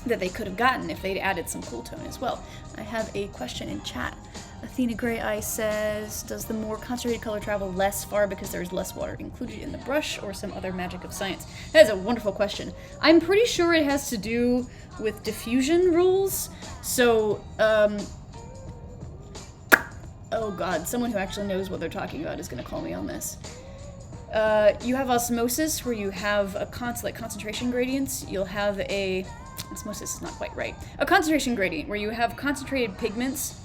that they could have gotten if they'd added some cool tone as well. I have a question in chat. Athena Grey Eye says, does the more concentrated color travel less far because there's less water included in the brush, or some other magic of science? That is a wonderful question. I'm pretty sure it has to do with diffusion rules. So, oh god, someone who actually knows what they're talking about is going to call me on this. You have osmosis, where you have like concentration gradients. You'll have osmosis is not quite right. A concentration gradient, where you have concentrated pigments,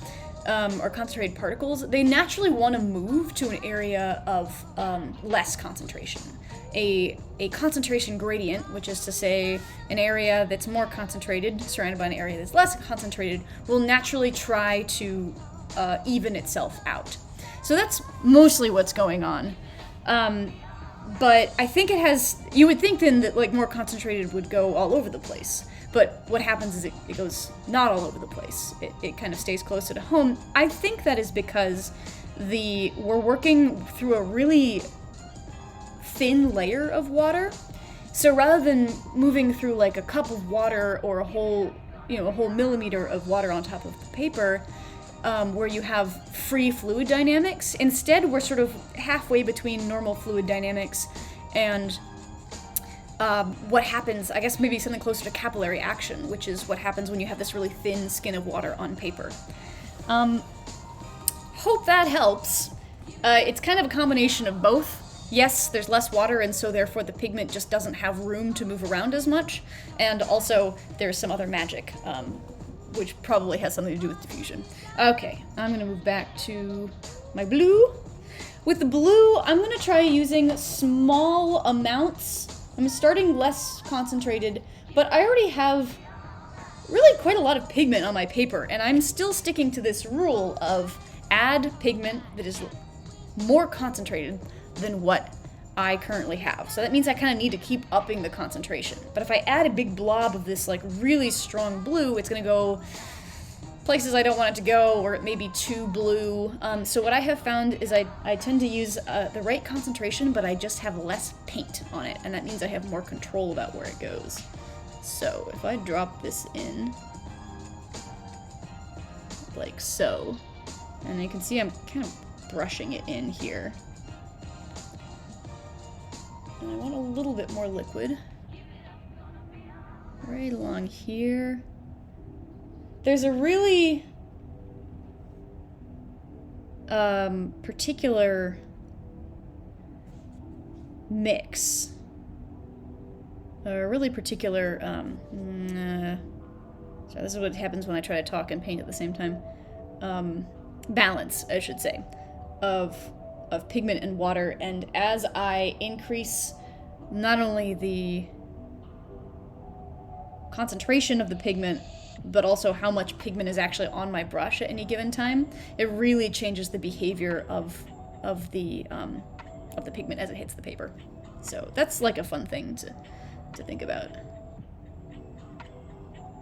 or concentrated particles. They naturally want to move to an area of less concentration. A concentration gradient, which is to say an area that's more concentrated surrounded by an area that's less concentrated, will naturally try to even itself out. So that's mostly what's going on. But I think you would think then that like more concentrated would go all over the place. But what happens is it goes not all over the place. It kind of stays closer to home. I think that is because we're working through a really thin layer of water. So rather than moving through like a cup of water or a whole millimeter of water on top of the paper, where you have free fluid dynamics, instead we're sort of halfway between normal fluid dynamics and what happens, I guess maybe something closer to capillary action, which is what happens when you have this really thin skin of water on paper. Hope that helps. It's kind of a combination of both. Yes, there's less water, and so therefore the pigment just doesn't have room to move around as much, and also there's some other magic, which probably has something to do with diffusion. Okay, I'm going to move back to my blue. With the blue, I'm going to try using small amounts. I'm starting less concentrated, But I already have really quite a lot of pigment on my paper, and I'm still sticking to this rule of add pigment that is more concentrated than what I currently have. So that means I kind of need to keep upping the concentration. But if I add a big blob of this like really strong blue, it's gonna go places I don't want it to go, or it may be too blue. So what I have found is I tend to use the right concentration, but I just have less paint on it, and that means I have more control about where it goes. So if I drop this in, like so, and you can see I'm kind of brushing it in here. And I want a little bit more liquid. Right along here. There's a really particular mix. A really particular, so this is what happens when I try to talk and paint at the same time. Balance, I should say, of pigment and water, and as I increase not only the concentration of the pigment, but also how much pigment is actually on my brush at any given time, it really changes the behavior of the pigment as it hits the paper. So that's like a fun thing to think about.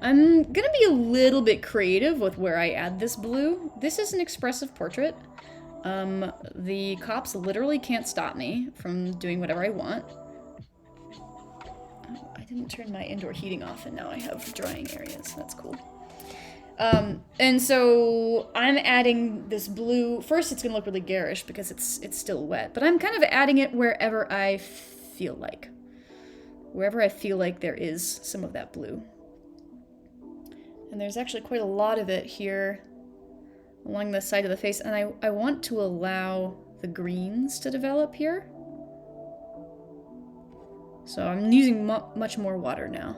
I'm gonna be a little bit creative with where I add this blue. This is an expressive portrait. The cops literally can't stop me from doing whatever I want. Oh, I didn't turn my indoor heating off, and now I have drying areas. That's cool. And so I'm adding this blue. First, it's gonna look really garish because it's still wet, but I'm kind of adding it wherever I feel like. Wherever I feel like there is some of that blue. And there's actually quite a lot of it here along the side of the face, and I want to allow the greens to develop here. So I'm using much more water now.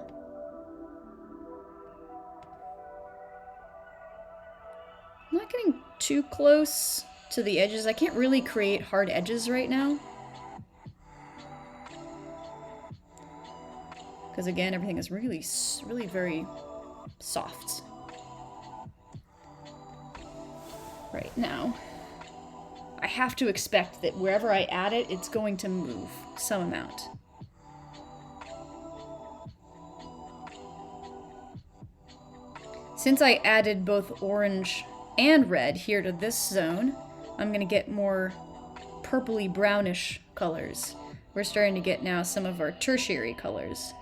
I'm not getting too close to the edges. I can't really create hard edges right now. Because again, everything is really, really very soft. Right now, I have to expect that wherever I add it, it's going to move some amount. Since I added both orange and red here to this zone, I'm going to get more purpley brownish colors. We're starting to get now some of our tertiary colors.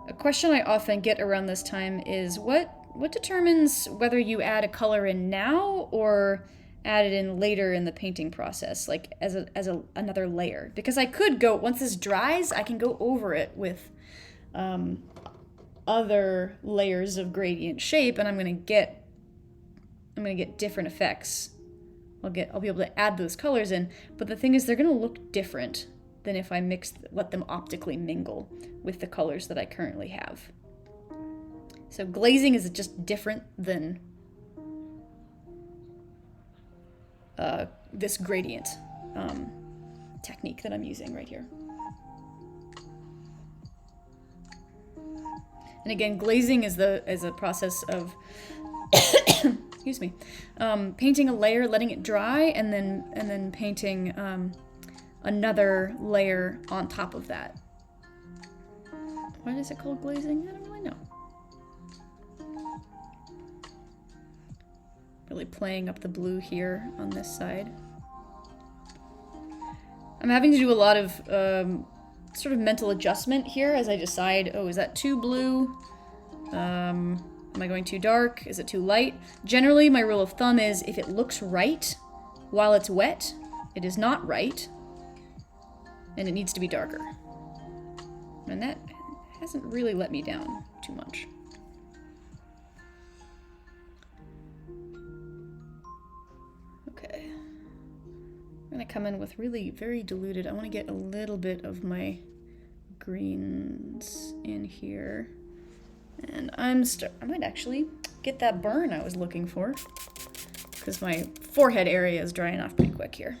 A question I often get around this time is what determines whether you add a color in now or add it in later in the painting process, like as another layer? Because I could go, once this dries, I can go over it with other layers of gradient shape, and I'm gonna get different effects. I'll be able to add those colors in, but the thing is, they're gonna look different than if I let them optically mingle with the colors that I currently have. So glazing is just different than this gradient technique that I'm using right here. And again, glazing is a process of excuse me, painting a layer, letting it dry, and then painting another layer on top of that. What is it called, glazing? I don't really know. Really playing up the blue here on this side. I'm having to do a lot of sort of mental adjustment here as I decide, oh, is that too blue? Am I going too dark? Is it too light? Generally, my rule of thumb is if it looks right while it's wet, it is not right, and it needs to be darker. And that hasn't really let me down too much. Okay. I'm gonna come in with really very diluted. I want to get a little bit of my greens in here. And I might actually get that burn I was looking for. because my forehead area is drying off pretty quick here.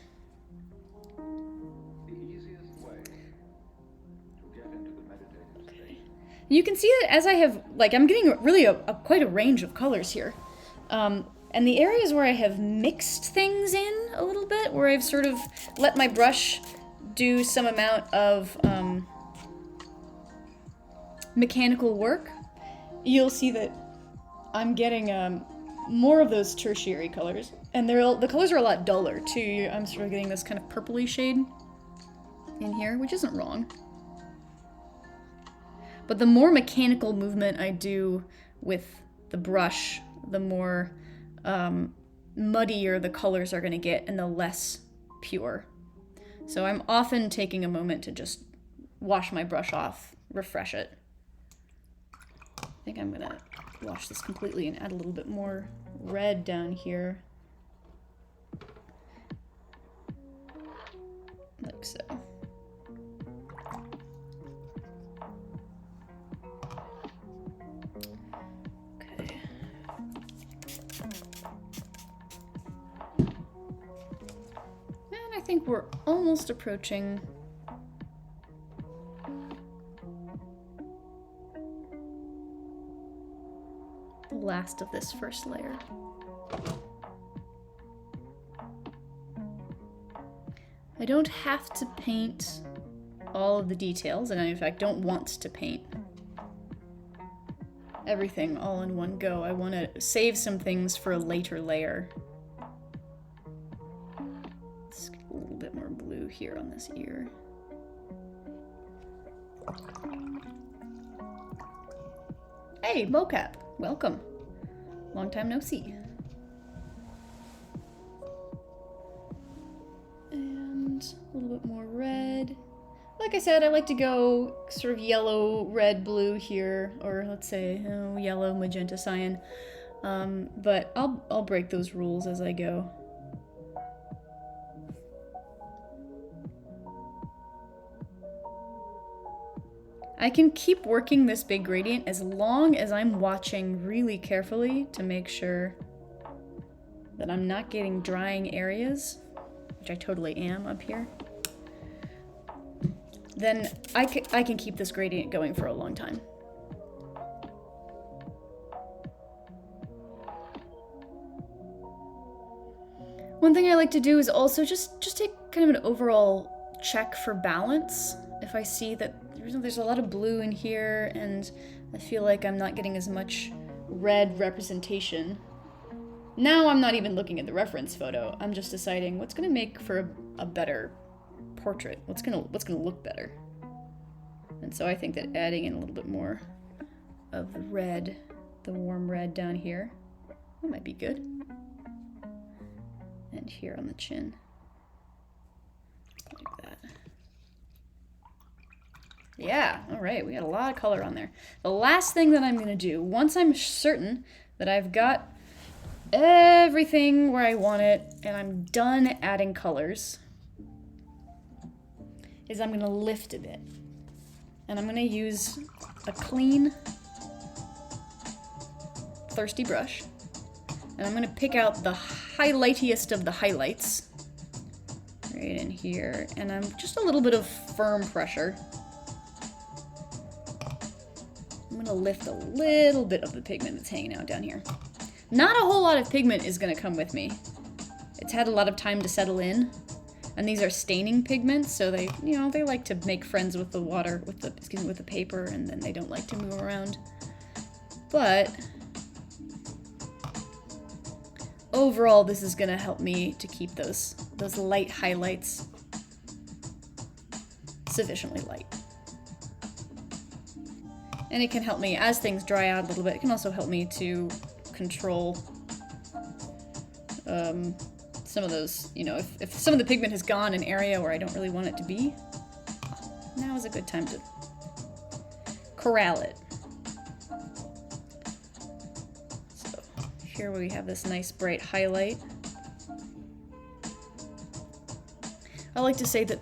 You can see that as I have, like, I'm getting really quite a range of colors here. And the areas where I have mixed things in a little bit, where I've sort of let my brush do some amount of mechanical work, you'll see that I'm getting more of those tertiary colors. And the colors are a lot duller, too. I'm sort of getting this kind of purpley shade in here, which isn't wrong. But the more mechanical movement I do with the brush, the more muddier the colors are going to get and the less pure. So I'm often taking a moment to just wash my brush off, refresh it. I think I'm going to wash this completely and add a little bit more red down here. Like so. I think we're almost approaching the last of this first layer. I don't have to paint all of the details, and I in fact don't want to paint everything all in one go. I want to save some things for a later layer. A little bit more blue here on this ear. Hey, Mocap, welcome. Long time no see. And a little bit more red. Like I said, I like to go sort of yellow, red, blue here, or let's say yellow, magenta, cyan. But I'll break those rules as I go. I can keep working this big gradient as long as I'm watching really carefully to make sure that I'm not getting drying areas, which I totally am up here. Then I can keep this gradient going for a long time. One thing I like to do is also just take kind of an overall check for balance. If I see that there's a lot of blue in here and I feel like I'm not getting as much red representation. Now I'm not even looking at the reference photo. I'm just deciding what's going to make for a better portrait. What's going to look better. And so I think that adding in a little bit more of the red, the warm red down here, that might be good. And here on the chin. Like that. Yeah, all right, we got a lot of color on there. The last thing that I'm going to do, once I'm certain that I've got everything where I want it and I'm done adding colors, is I'm going to lift a bit. And I'm going to use a clean, thirsty brush. And I'm going to pick out the highlightiest of the highlights right in here. And I'm just a little bit of firm pressure. I'm going to lift a little bit of the pigment that's hanging out down here. Not a whole lot of pigment is going to come with me. It's had a lot of time to settle in. And these are staining pigments, so they, they like to make friends with the water, with the paper, and then they don't like to move around. But overall, this is going to help me to keep those light highlights sufficiently light. And it can help me, as things dry out a little bit, it can also help me to control some of those, if some of the pigment has gone an area where I don't really want it to be, now is a good time to corral it. So here we have this nice bright highlight. I like to say that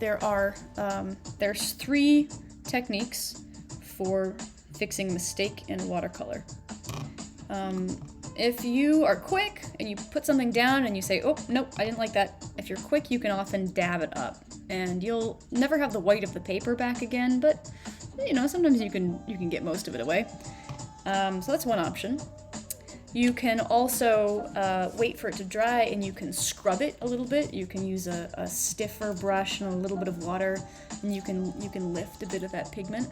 there's 3 techniques for fixing mistake in watercolor. If you are quick and you put something down and you say, oh, nope, I didn't like that. If you're quick, you can often dab it up, and you'll never have the white of the paper back again, but you know, sometimes you can get most of it away. So that's one option. You can also wait for it to dry, and you can scrub it a little bit. You can use a stiffer brush and a little bit of water, and you can lift a bit of that pigment.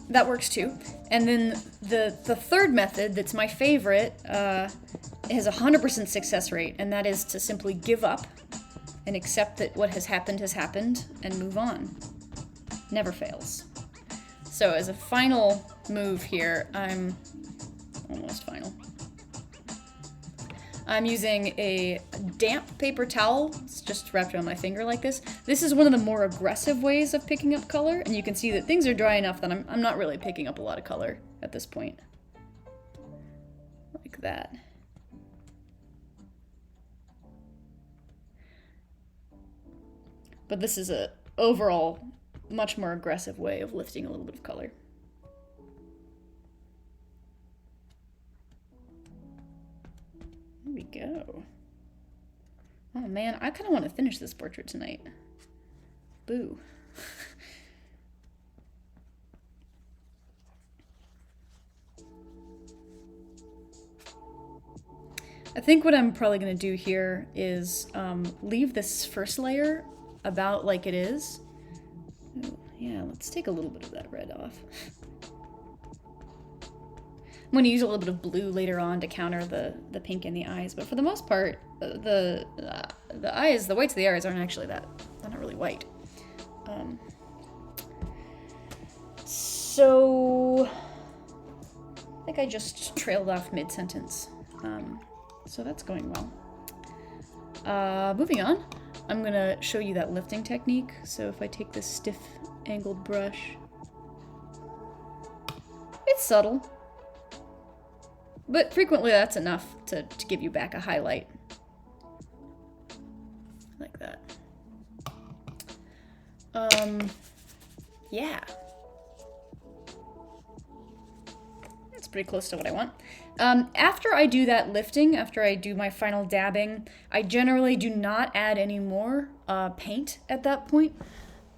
That works too. And then the third method, that's my favorite, has a 100% success rate, and that is to simply give up and accept that what has happened and move on. Never fails. So as a final move here, I'm almost final. I'm using a damp paper towel. It's just wrapped around my finger like this. This is one of the more aggressive ways of picking up color, and you can see that things are dry enough that I'm not really picking up a lot of color at this point. Like that. But this is a overall much more aggressive way of lifting a little bit of color. Here we go. Oh man, I kind of want to finish this portrait tonight. Boo. I think what I'm probably going to do here is leave this first layer about like it is. Ooh, yeah, let's take a little bit of that red off. I'm going to use a little bit of blue later on to counter the pink in the eyes, but for the most part, the eyes, the whites of the eyes aren't actually they're not really white. So I think I just trailed off mid-sentence. So that's going well. Moving on, I'm going to show you that lifting technique. So if I take this stiff angled brush, it's subtle, but frequently that's enough to give you back a highlight. Like that. Yeah. That's pretty close to what I want. After I do that lifting, after I do my final dabbing, I generally do not add any more paint at that point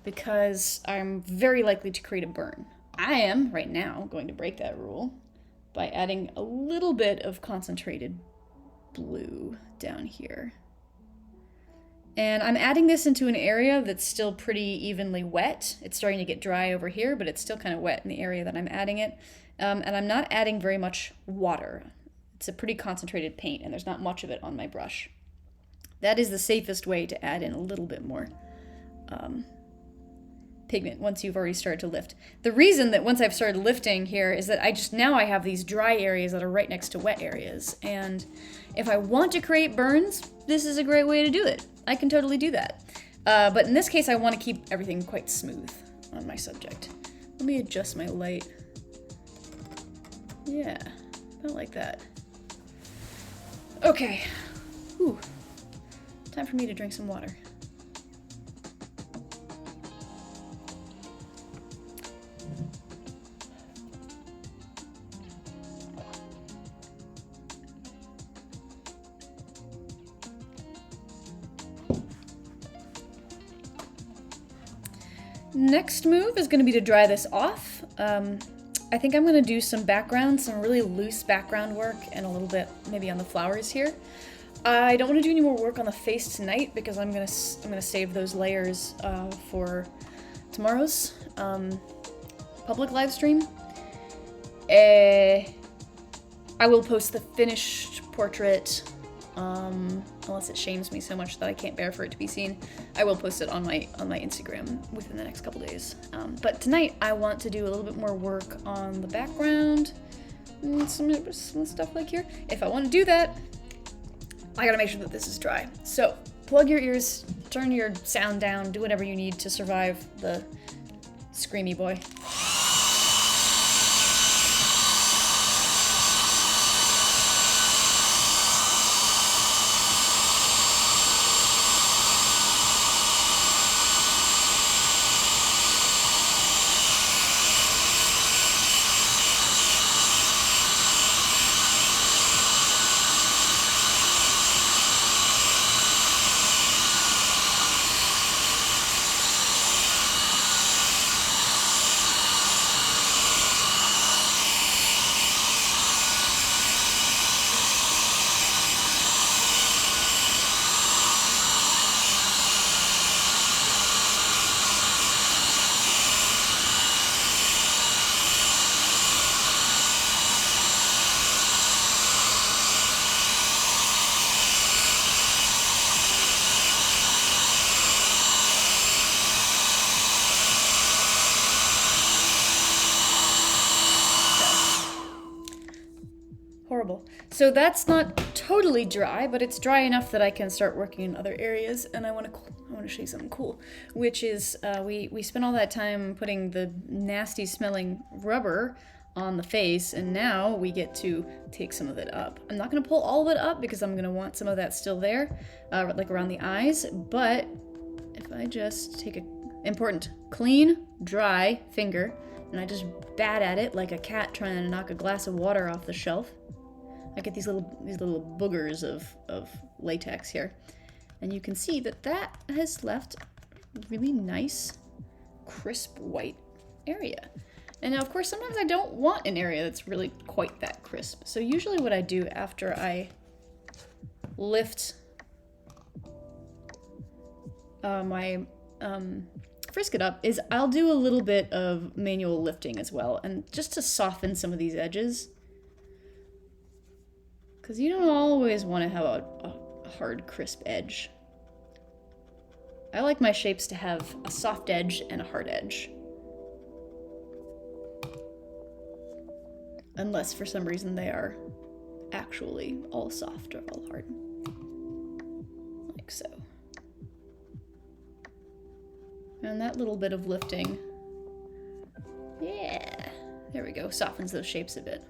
because I'm very likely to create a burn. I am, right now, going to break that rule by adding a little bit of concentrated blue down here. And I'm adding this into an area that's still pretty evenly wet. It's starting to get dry over here, but it's still kind of wet in the area that I'm adding it. And I'm not adding very much water. It's a pretty concentrated paint, and there's not much of it on my brush. That is the safest way to add in a little bit more pigment once you've already started to lift. The reason that once I've started lifting here is that now I have these dry areas that are right next to wet areas. And if I want to create burns, this is a great way to do it. I can totally do that. But in this case, I want to keep everything quite smooth on my subject. Let me adjust my light. Yeah, about like that. Okay. Whew. Time for me to drink some water. Next move is going to be to dry this off. I think I'm going to do some background, some really loose background work, and a little bit maybe on the flowers here. I don't want to do any more work on the face tonight because I'm gonna save those layers for tomorrow's public live stream. I will post the finished portrait. Unless it shames me so much that I can't bear for it to be seen, I will post it on my Instagram within the next couple days. But tonight I want to do a little bit more work on the background and some stuff like here. If I want to do that, I gotta make sure that this is dry. So plug your ears, turn your sound down, do whatever you need to survive the screamy boy. horrible. So that's not totally dry, but it's dry enough that I can start working in other areas. And I want to show you something cool, which is we spent all that time putting the nasty smelling rubber on the face, and now we get to take some of it up. I'm not going to pull all of it up because I'm going to want some of that still there, like around the eyes. But if I just take important clean, dry finger, and I just bat at it like a cat trying to knock a glass of water off the shelf, I get these little boogers of latex here. And you can see that that has left a really nice, crisp white area. And now, of course, sometimes I don't want an area that's really quite that crisp. So usually what I do after I lift my frisket up is I'll do a little bit of manual lifting as well, and just to soften some of these edges. Because you don't always want to have a hard, crisp edge. I like my shapes to have a soft edge and a hard edge. Unless for some reason they are actually all soft or all hard. Like so. And that little bit of lifting, yeah, there we go, softens those shapes a bit.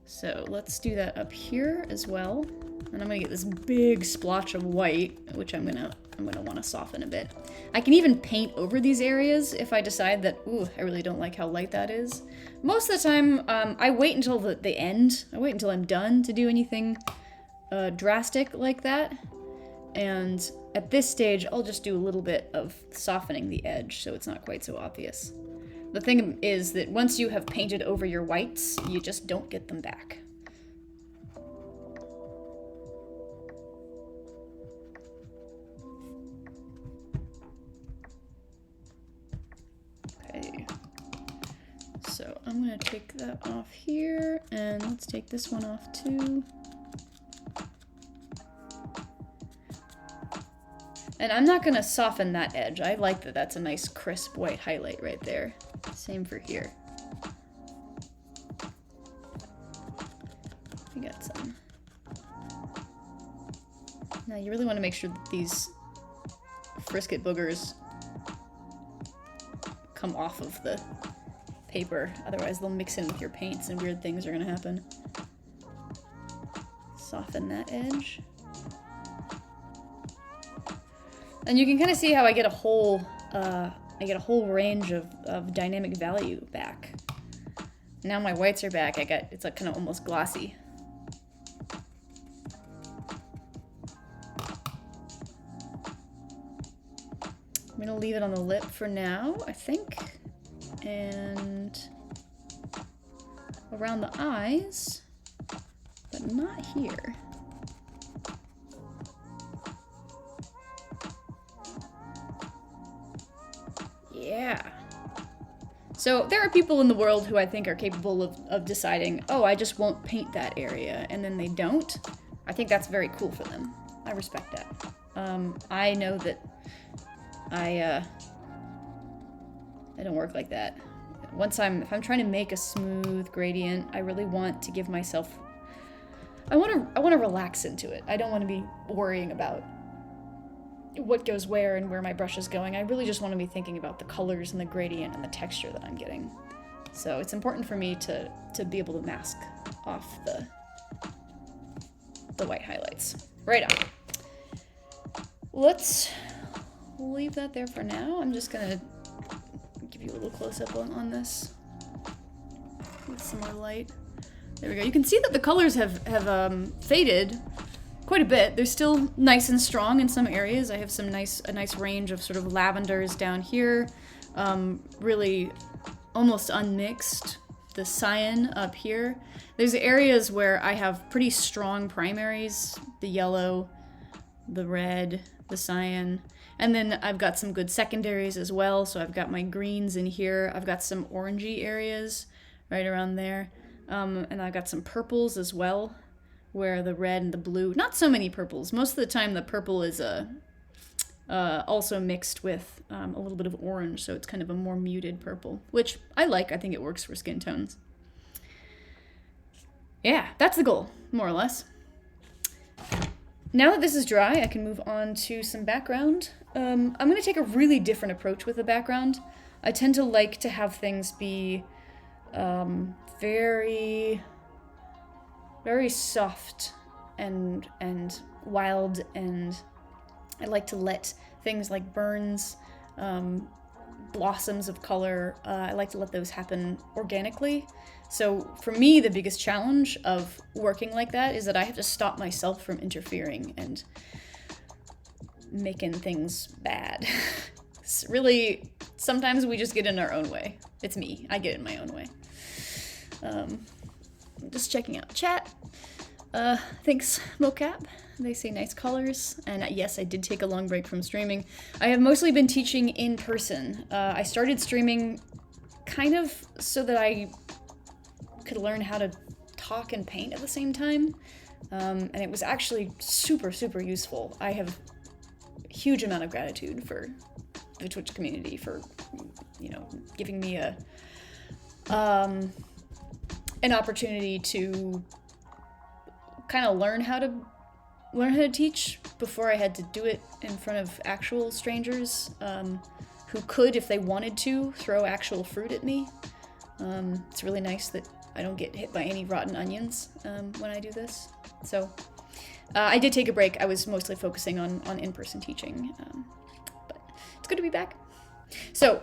So let's do that up here as well. And I'm gonna get this big splotch of white, which I'm gonna want to soften a bit. I can even paint over these areas if I decide that, ooh, I really don't like how light that is. Most of the time, I wait until the end. I wait until I'm done to do anything drastic like that. And at this stage, I'll just do a little bit of softening the edge so it's not quite so obvious. The thing is that once you have painted over your whites, you just don't get them back. Okay. So I'm gonna take that off here, and let's take this one off too. And I'm not gonna soften that edge. I like that that's a nice crisp white highlight right there. Same for here. We got some. Now you really want to make sure that these frisket boogers come off of the paper, otherwise they'll mix in with your paints and weird things are gonna happen. Soften that edge. And you can kind of see how I get a whole range of dynamic value back. Now my whites are back. It's like kind of almost glossy. I'm gonna leave it on the lip for now, I think, and around the eyes, but not here. Yeah. So there are people in the world who I think are capable of deciding, oh, I just won't paint that area, and then they don't. I think that's very cool for them. I respect that. I know that I don't work like that. If I'm trying to make a smooth gradient, I really want to give myself, I want to relax into it. I don't want to be worrying about what goes where and where my brush is going. I really just want to be thinking about the colors and the gradient and the texture that I'm getting. So it's important for me to be able to mask off the white highlights. Right on. Let's leave that there for now. I'm just gonna give you a little close-up on this with some more light. There we go. You can see that the colors have faded quite a bit. They're still nice and strong in some areas. I have a nice range of sort of lavenders down here, really almost unmixed. The cyan up here. There's areas where I have pretty strong primaries, the yellow, the red, the cyan, and then I've got some good secondaries as well. So I've got my greens in here. I've got some orangey areas right around there, and I've got some purples as well, where the red and the blue, not so many purples. Most of the time the purple is also mixed with a little bit of orange, so it's kind of a more muted purple, which I like. I think it works for skin tones. yeah, that's the goal, more or less. Now that this is dry, I can move on to some background. I'm going to take a really different approach with the background. I tend to like to have things be very, very soft and wild, and I like to let things like burns, blossoms of color, I like to let those happen organically. So for me, the biggest challenge of working like that is that I have to stop myself from interfering and making things bad. It's really, sometimes we just get in our own way. It's me, I get in my own way. Just checking out chat. Thanks, Mocap. They say nice colors. And yes, I did take a long break from streaming. I have mostly been teaching in person. I started streaming kind of so that I could learn how to talk and paint at the same time. And it was actually super, super useful. I have a huge amount of gratitude for the Twitch community for, giving me an opportunity to kind of learn how to teach before I had to do it in front of actual strangers who could, if they wanted to, throw actual fruit at me. It's really nice that I don't get hit by any rotten onions when I do this. So I did take a break. I was mostly focusing on in-person teaching, but it's good to be back. So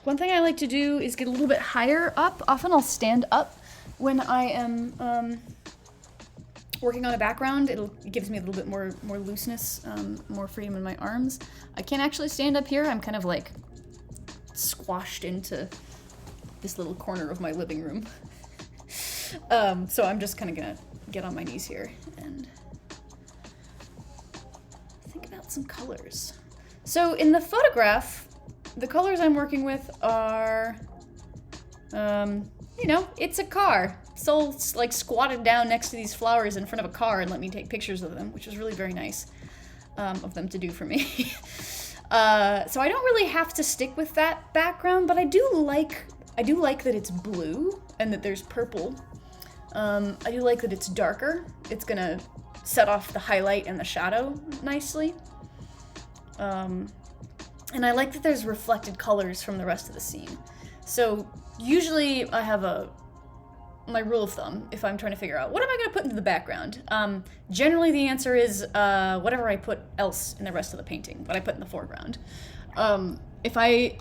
one thing I like to do is get a little bit higher up. Often I'll stand up when I am working on a background. It gives me a little bit more looseness, more freedom in my arms. I can't actually stand up here. I'm kind of like squashed into this little corner of my living room. So I'm just kind of gonna get on my knees here and think about some colors. So in the photograph, the colors I'm working with are, it's a car. Soul's like squatted down next to these flowers in front of a car and let me take pictures of them, which was really very nice of them to do for me. So I don't really have to stick with that background, but I do like that it's blue and that there's purple. I do like that it's darker. It's gonna set off the highlight and the shadow nicely. And I like that there's reflected colors from the rest of the scene. So usually I have my rule of thumb if I'm trying to figure out what am I going to put into the background. Generally the answer is whatever I put else in the rest of the painting, what I put in the foreground. If I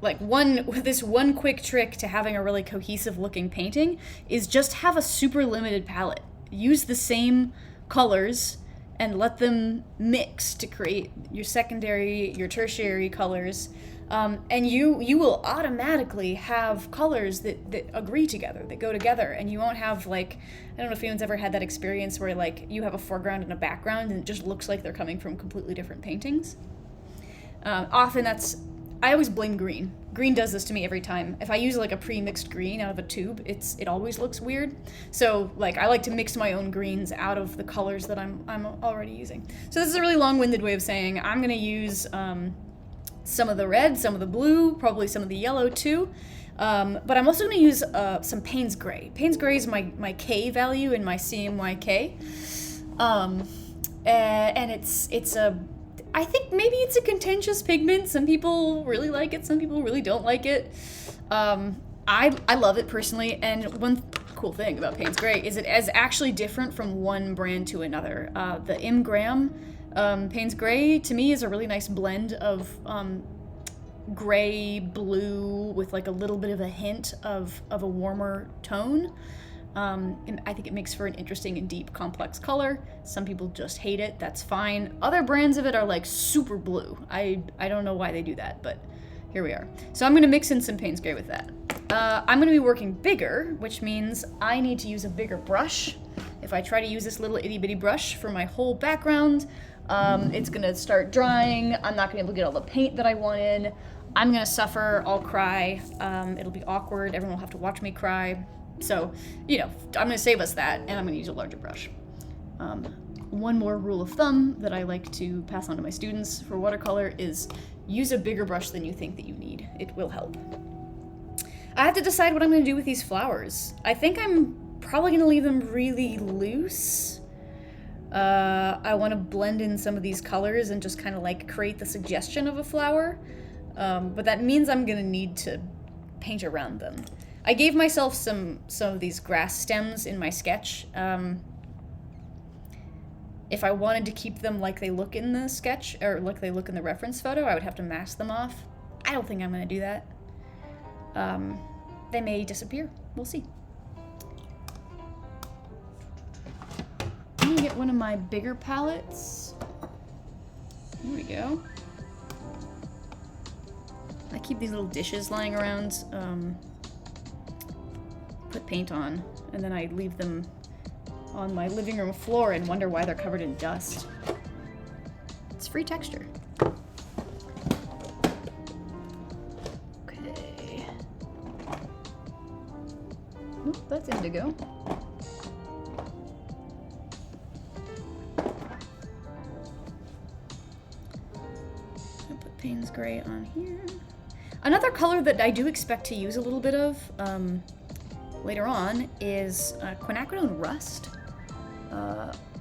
this one quick trick to having a really cohesive looking painting is just have a super limited palette. Use the same colors and let them mix to create your secondary, your tertiary colors. And you will automatically have colors that agree together, that go together, and you won't have I don't know if anyone's ever had that experience where you have a foreground and a background and it just looks like they're coming from completely different paintings. Often I always blame green. Green does this to me every time. If I use a pre-mixed green out of a tube, it always looks weird. So I like to mix my own greens out of the colors that I'm already using. So this is a really long-winded way of saying I'm gonna use some of the red, some of the blue, probably some of the yellow too. But I'm also gonna use some Payne's Gray. Payne's Gray is my K value in my CMYK. And it's I think maybe it's a contentious pigment. Some people really like it, some people really don't like it. I love it personally, and one cool thing about Payne's Gray is it is actually different from one brand to another. The M. Graham Payne's Gray to me is a really nice blend of gray, blue with a little bit of a hint of a warmer tone. And I think it makes for an interesting and deep, complex color. Some people just hate it. That's fine. Other brands of it are super blue. I don't know why they do that, but here we are. So I'm going to mix in some Payne's Gray with that. I'm going to be working bigger, which means I need to use a bigger brush. If I try to use this little itty bitty brush for my whole background, it's going to start drying. I'm not going to be able to get all the paint that I want in. I'm going to suffer. I'll cry. It'll be awkward. Everyone will have to watch me cry. So, I'm going to save us that, and I'm going to use a larger brush. One more rule of thumb that I like to pass on to my students for watercolor is use a bigger brush than you think that you need. It will help. I have to decide what I'm going to do with these flowers. I think I'm probably going to leave them really loose. I want to blend in some of these colors and just kind of like create the suggestion of a flower. But that means I'm going to need to paint around them. I gave myself some of these grass stems in my sketch. If I wanted to keep them like they look in the sketch, or like they look in the reference photo, I would have to mask them off. I don't think I'm going to do that. They may disappear. We'll see. I'm gonna get one of my bigger palettes. Here we go. I keep these little dishes lying around, put paint on, and then I leave them on my living room floor and wonder why they're covered in dust. It's free texture. Okay. Oop, that's indigo. I'll put Payne's Gray on here. Another color that I do expect to use a little bit of later on is quinacridone rust,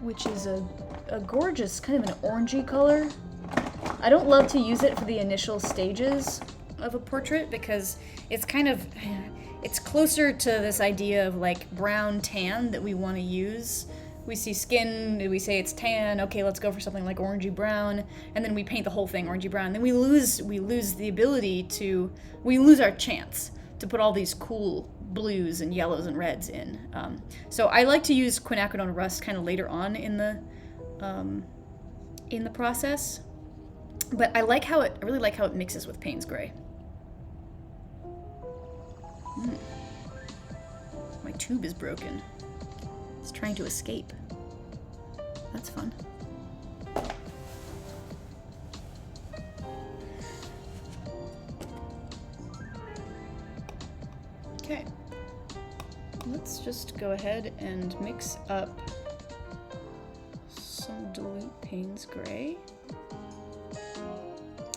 which is a gorgeous kind of an orangey color. I don't love to use it for the initial stages of a portrait because it's kind of, it's closer to this idea of like brown tan that we want to use. We see skin, we say it's tan, okay, let's go for something like orangey brown, and then we paint the whole thing orangey brown. Then we lose the ability to, we lose our chance to put all these cool blues and yellows and reds in. So I like to use quinacridone rust kind of later on in the process, but I really like how it mixes with Payne's Gray. My tube is broken. It's trying to escape. That's fun. Okay. Let's just go ahead and mix up some dilute Payne's Gray.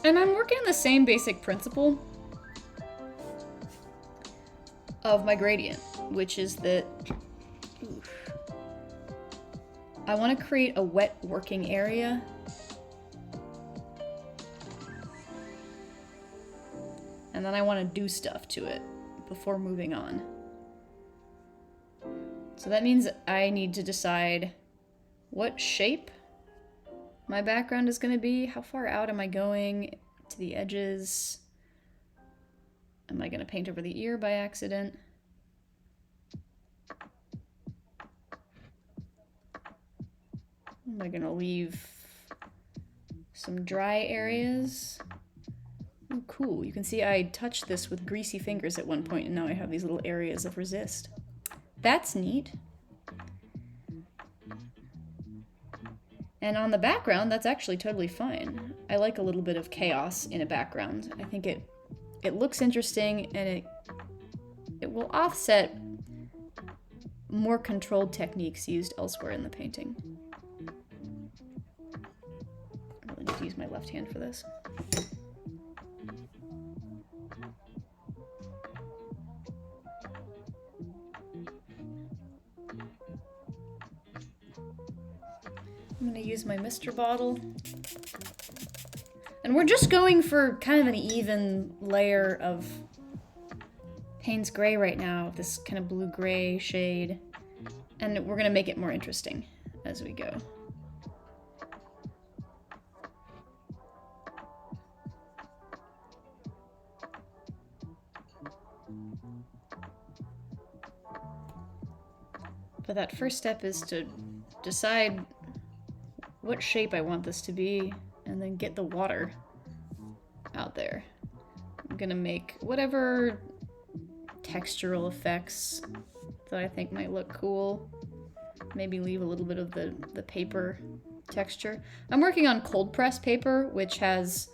And I'm working on the same basic principle of my gradient, which is that I want to create a wet working area. And then I want to do stuff to it before moving on. So that means I need to decide what shape my background is going to be. How far out am I going to the edges? Am I going to paint over the ear by accident? Am I going to leave some dry areas? Oh, cool. You can see I touched this with greasy fingers at one point, and now I have these little areas of resist. That's neat. And on the background, that's actually totally fine. I like a little bit of chaos in a background. I think it looks interesting, and it will offset more controlled techniques used elsewhere in the painting. I really need to use my left hand for this. I'm gonna use my Mr. bottle. And we're just going for kind of an even layer of Payne's Gray right now, this kind of blue-gray shade. And we're gonna make it more interesting as we go. But that first step is to decide what shape I want this to be, and then get the water out there. I'm gonna make whatever textural effects that I think might look cool. Maybe leave a little bit of the paper texture. I'm working on cold press paper, which has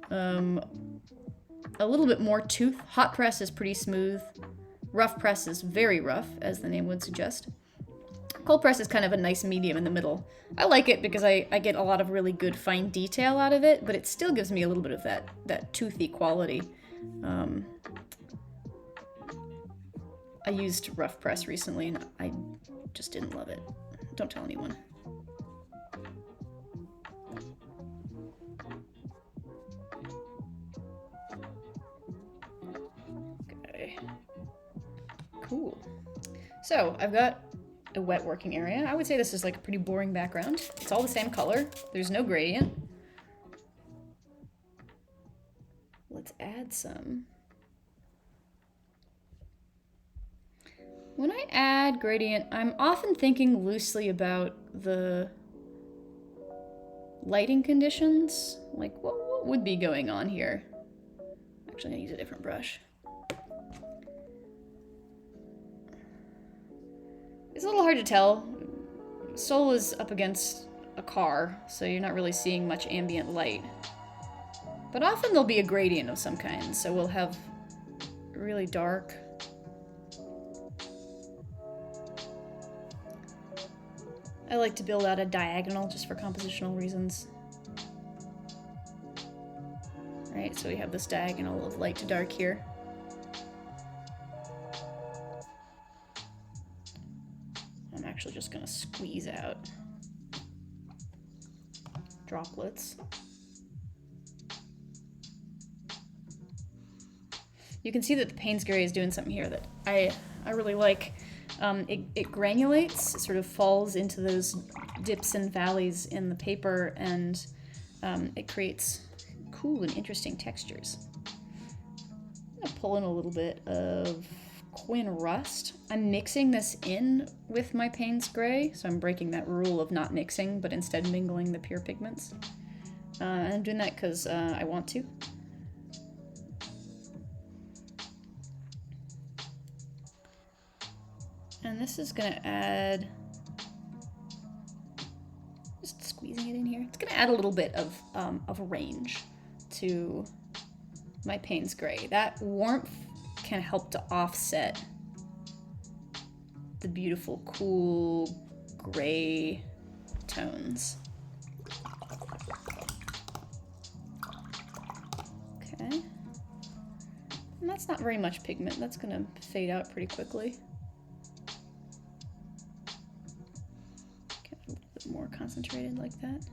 a little bit more tooth. Hot press is pretty smooth. Rough press is very rough, as the name would suggest. Cold press is kind of a nice medium in the middle. I like it because I get a lot of really good fine detail out of it, but it still gives me a little bit of that toothy quality. I used rough press recently and I just didn't love it. Don't tell anyone. Okay. Cool. So I've got a wet working area. I would say this is like a pretty boring background. It's all the same color. There's no gradient. Let's add some. When I add gradient, I'm often thinking loosely about the lighting conditions. Like, what would be going on here? Actually, I'm gonna use a different brush. It's a little hard to tell. Sol is up against a car, so you're not really seeing much ambient light. But often there'll be a gradient of some kind, so we'll have really dark. I like to build out a diagonal just for compositional reasons. Right, so we have this diagonal of light to dark here. I'm actually just gonna squeeze out droplets. You can see that the Payne's Gray is doing something here that I really like. It granulates, it sort of falls into those dips and valleys in the paper, and it creates cool and interesting textures. I'm gonna pull in a little bit of Quin Rust. I'm mixing this in with my Payne's Gray, so I'm breaking that rule of not mixing, but instead mingling the pure pigments. And I'm doing that because I want to. And this is gonna add, just squeezing it in here. It's gonna add a little bit of range to my Payne's Gray. That warmth can help to offset the beautiful, cool gray tones. Okay. And that's not very much pigment. That's gonna fade out pretty quickly. More concentrated like that.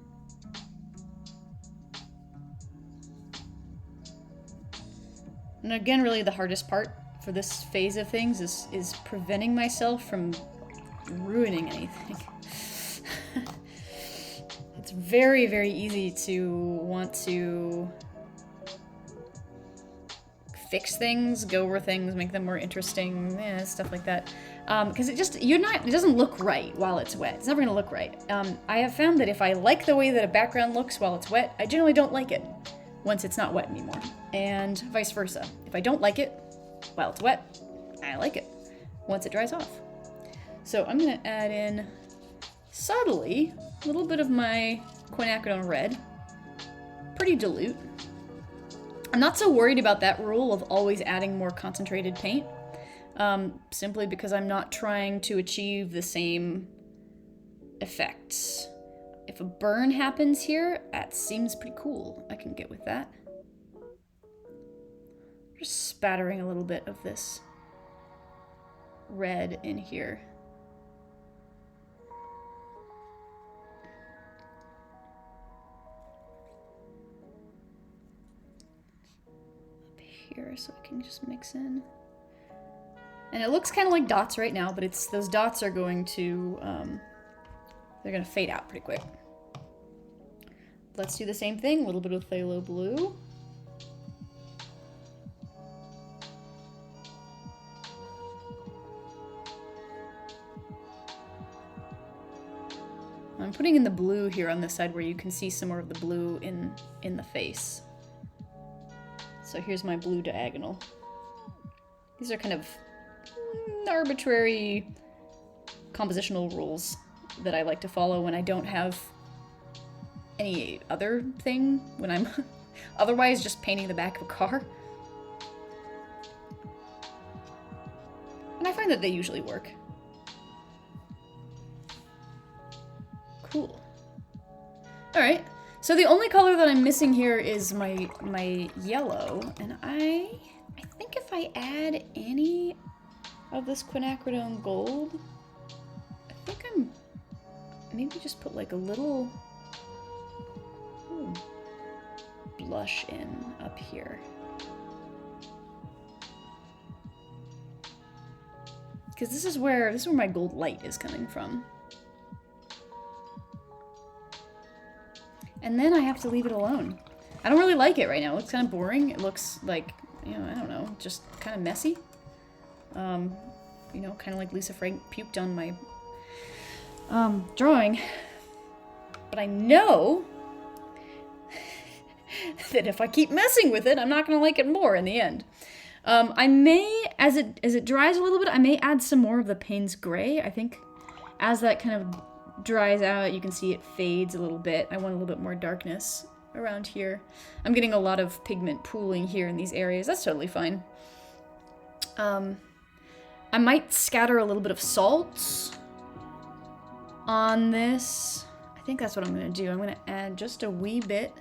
And again, really the hardest part for this phase of things is preventing myself from ruining anything. It's very, very easy to want to fix things, go over things, make them more interesting, stuff like that. Because it doesn't look right while it's wet. It's never gonna look right. I have found that if I like the way that a background looks while it's wet, I generally don't like it once it's not wet anymore. And vice versa. If I don't like it while it's wet, I like it once it dries off. So I'm gonna add in, subtly, a little bit of my quinacridone red. Pretty dilute. I'm not so worried about that rule of always adding more concentrated paint. Simply because I'm not trying to achieve the same effects. If a burn happens here, that seems pretty cool. I can get with that. Just spattering a little bit of this red in here. Up here, so I can just mix in. And it looks kind of like dots right now, but those dots are going to, they're going to fade out pretty quick. Let's do the same thing, a little bit of phthalo blue. I'm putting in the blue here on this side where you can see some more of the blue in the face. So here's my blue diagonal. These are kind of arbitrary compositional rules that I like to follow when I don't have any other thing, when I'm otherwise just painting the back of a car. And I find that they usually work. Cool. Alright, so the only color that I'm missing here is my yellow, and I think if I add any of this quinacridone gold. I think I'm maybe just put like a little blush in up here. Because this is where my gold light is coming from. And then I have to leave it alone. I don't really like it right now. It looks kind of boring. It looks like, you know, I don't know, just kind of messy. You know, kind of like Lisa Frank puked on my drawing. But I know that if I keep messing with it, I'm not going to like it more in the end. I may, as it dries a little bit, I may add some more of the Payne's Gray. I think as that kind of dries out, you can see it fades a little bit. I want a little bit more darkness around here. I'm getting a lot of pigment pooling here in these areas. That's totally fine. I might scatter a little bit of salt on this. I think that's what I'm going to do. I'm going to add just a wee bit.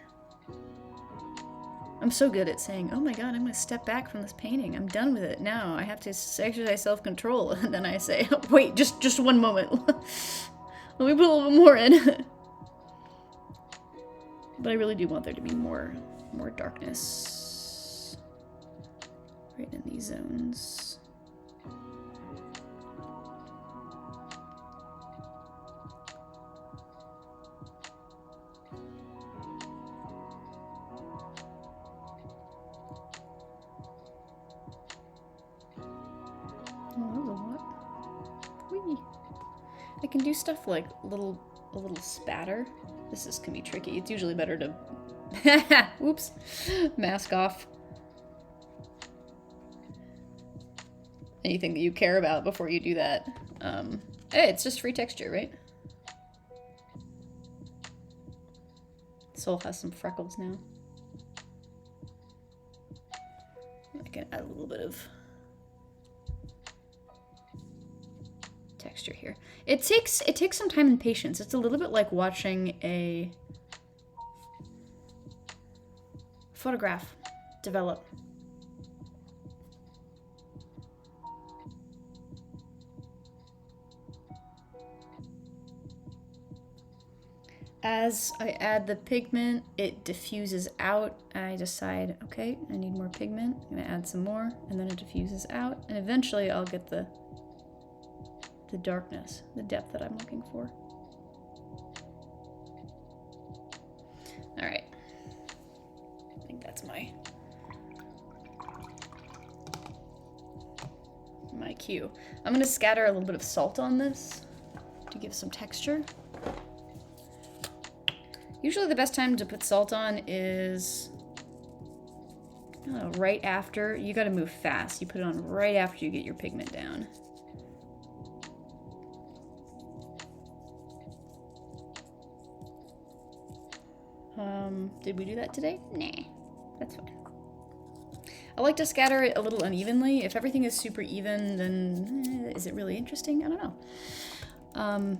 I'm so good at saying, oh my god, I'm going to step back from this painting. I'm done with it now. I have to exercise self-control. And then I say, oh, wait, just one moment. Let me put a little bit more in. But I really do want there to be more darkness right in these zones. I can do stuff like a little spatter. This can be tricky. It's usually better to oops, mask off anything that you care about before you do that. Hey, it's just free texture, right? Soul has some freckles now. I can add a little bit of texture here. It takes some time and patience. It's a little bit like watching a photograph develop. As I add the pigment, it diffuses out. I decide, okay, I need more pigment. I'm gonna add some more, and then it diffuses out, and eventually I'll get the darkness, the depth that I'm looking for. All right, I think that's my cue. I'm gonna scatter a little bit of salt on this to give some texture. Usually the best time to put salt on is right after. You gotta move fast. You put it on right after you get your pigment down. Did we do that today? Nah, that's fine. I like to scatter it a little unevenly. If everything is super even, then is it really interesting? I don't know.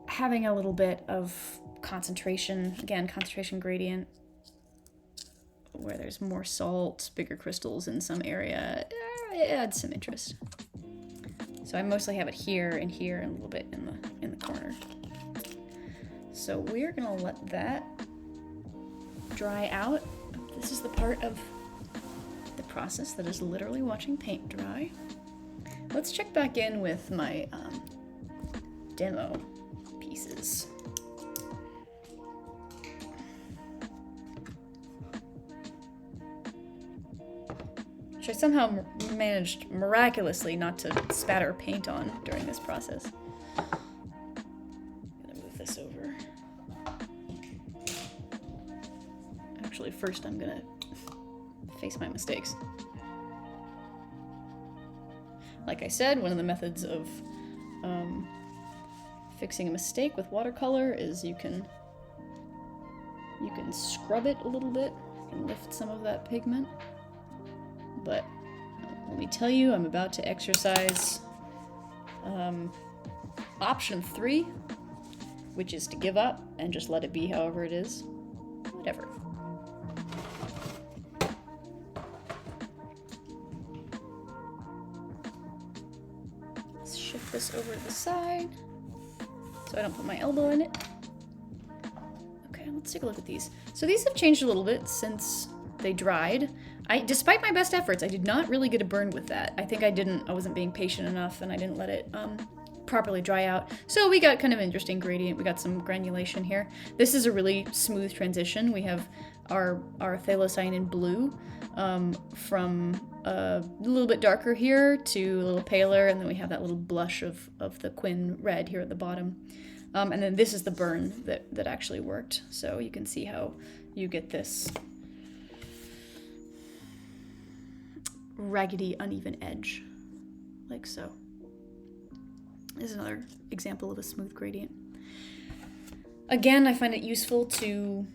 Having a little bit of concentration, again, concentration gradient, where there's more salt, bigger crystals in some area, it adds some interest. So I mostly have it here and here and a little bit in the corner. So we're gonna let that dry out. This is the part of the process that is literally watching paint dry. Let's check back in with my demo pieces. Which I somehow managed miraculously not to spatter paint on during this process. I'm gonna move this over. Actually, first I'm gonna face my mistakes. Like I said, one of the methods of fixing a mistake with watercolor is you can scrub it a little bit and lift some of that pigment. But let me tell you, I'm about to exercise option 3, which is to give up and just let it be however it is. Whatever. Let's shift this over to the side so I don't put my elbow in it. Okay, let's take a look at these. So these have changed a little bit since they dried. Despite my best efforts, I did not really get a burn with that. I think I wasn't being patient enough and I didn't let it properly dry out. So we got kind of an interesting gradient. We got some granulation here. This is a really smooth transition. We have our phthalocyanin blue from a little bit darker here to a little paler, and then we have that little blush of the quin red here at the bottom. And then this is the burn that actually worked. So you can see how you get this raggedy, uneven edge, like so. This is another example of a smooth gradient. Again, I find it useful to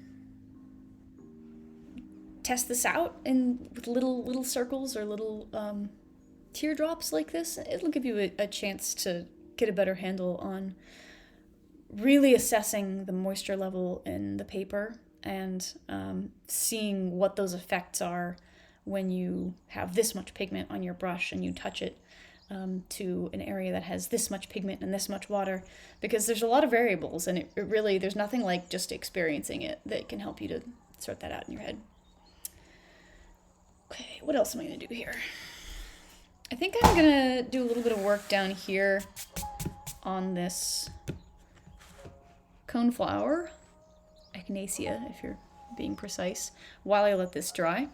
test this out with little circles or little teardrops like this. It'll give you a chance to get a better handle on really assessing the moisture level in the paper and seeing what those effects are when you have this much pigment on your brush and you touch it to an area that has this much pigment and this much water, because there's a lot of variables, and it really, there's nothing like just experiencing it that can help you to sort that out in your head. Okay, what else am I going to do here? I think I'm going to do a little bit of work down here on this coneflower, Echinacea, if you're being precise, while I let this dry.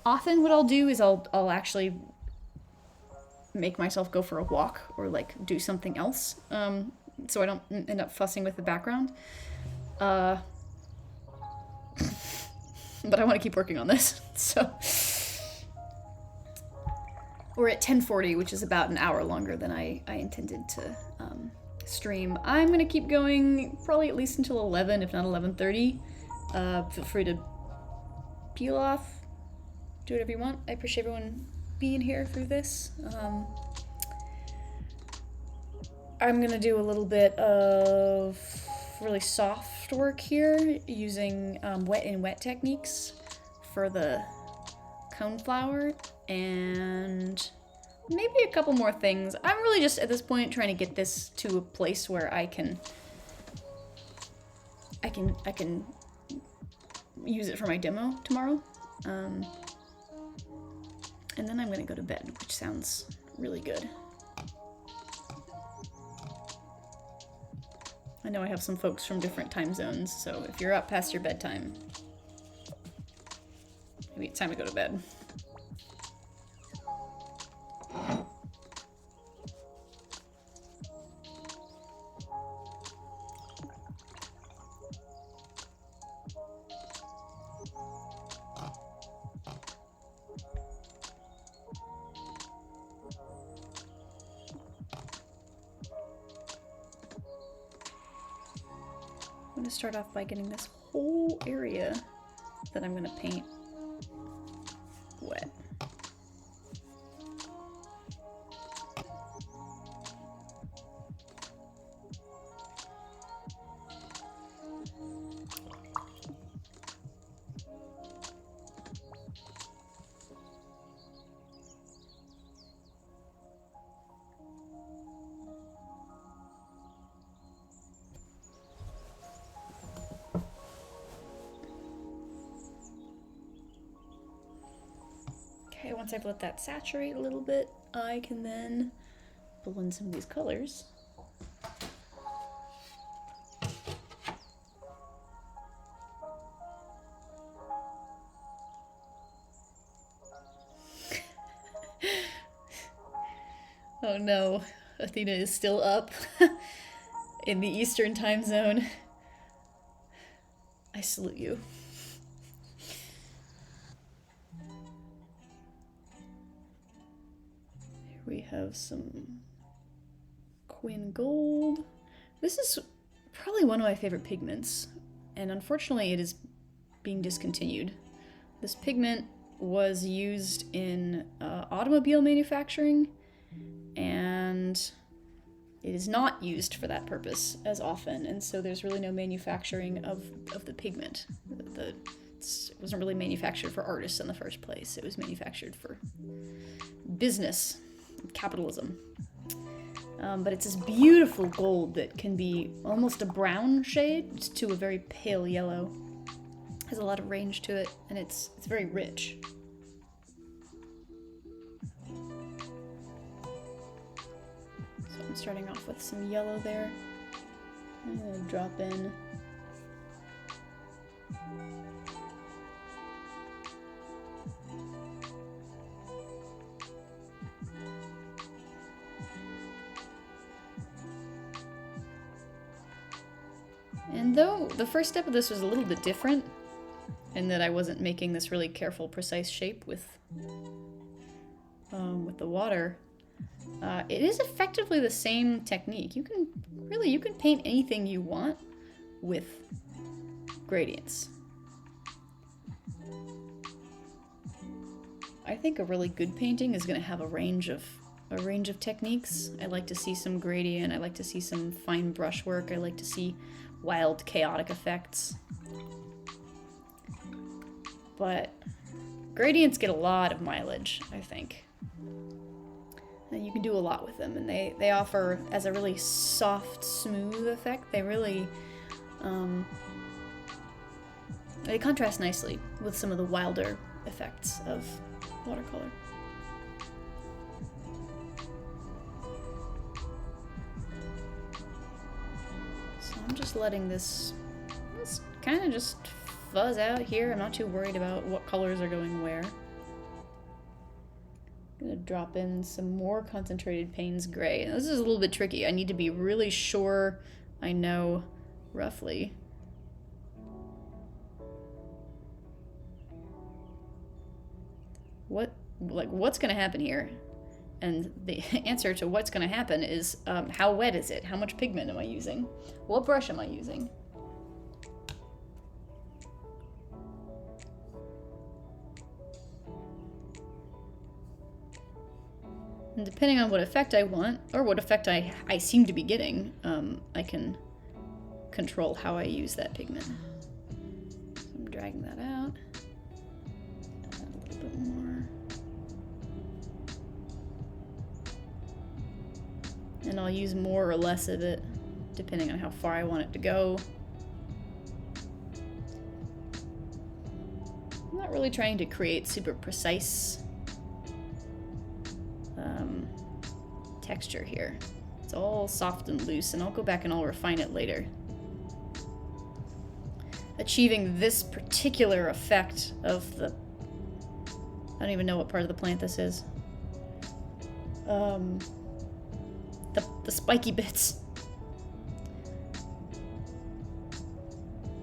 Often what I'll do is I'll actually make myself go for a walk or like do something else, so I don't end up fussing with the background. But I want to keep working on this, so. We're at 10:40, which is about an hour longer than I intended to stream. I'm going to keep going probably at least until 11, if not 11:30. Feel free to peel off, do whatever you want. I appreciate everyone being here through this. I'm going to do a little bit of really soft work here using wet in wet techniques for the coneflower, and maybe a couple more things. I'm really just at this point trying to get this to a place where I can use it for my demo tomorrow. And then I'm going to go to bed, which sounds really good. I know I have some folks from different time zones, so if you're up past your bedtime, maybe it's time to go to bed. I'm going to start off by getting this whole area that I'm going to paint wet. Okay, once I've let that saturate a little bit, I can then pull in some of these colors. Oh no, Athena is still up in the Eastern time zone. I salute you. We have some Quin Gold. This is probably one of my favorite pigments, and unfortunately it is being discontinued. This pigment was used in automobile manufacturing, and it is not used for that purpose as often, and so there's really no manufacturing of the pigment. It wasn't really manufactured for artists in the first place. It was manufactured for business. capitalism. But it's this beautiful gold that can be almost a brown shade to a very pale yellow. Has a lot of range to it, and it's very rich. So I'm starting off with some yellow there. I'm gonna drop in and though the first step of this was a little bit different in that I wasn't making this really careful, precise shape with the water, it is effectively the same technique. You can paint anything you want with gradients. I think a really good painting is going to have a range of techniques. I like to see some gradient. I like to see some fine brush work. I like to see wild, chaotic effects. But gradients get a lot of mileage, I think. And you can do a lot with them, and they offer, as a really soft, smooth effect, they really they contrast nicely with some of the wilder effects of watercolor. So I'm just letting this kind of just fuzz out here. I'm not too worried about what colors are going where. I'm gonna drop in some more concentrated Payne's Gray. Now, this is a little bit tricky. I need to be really sure I know roughly what's gonna happen here. And the answer to what's gonna happen is how wet is it? How much pigment am I using? What brush am I using? And depending on what effect I want, or what effect I seem to be getting, I can control how I use that pigment. So I'm dragging that out. Add a little bit more. And I'll use more or less of it, depending on how far I want it to go. I'm not really trying to create super precise texture here. It's all soft and loose, and I'll go back and I'll refine it later. Achieving this particular effect of the... I don't even know what part of the plant this is. The spiky bits.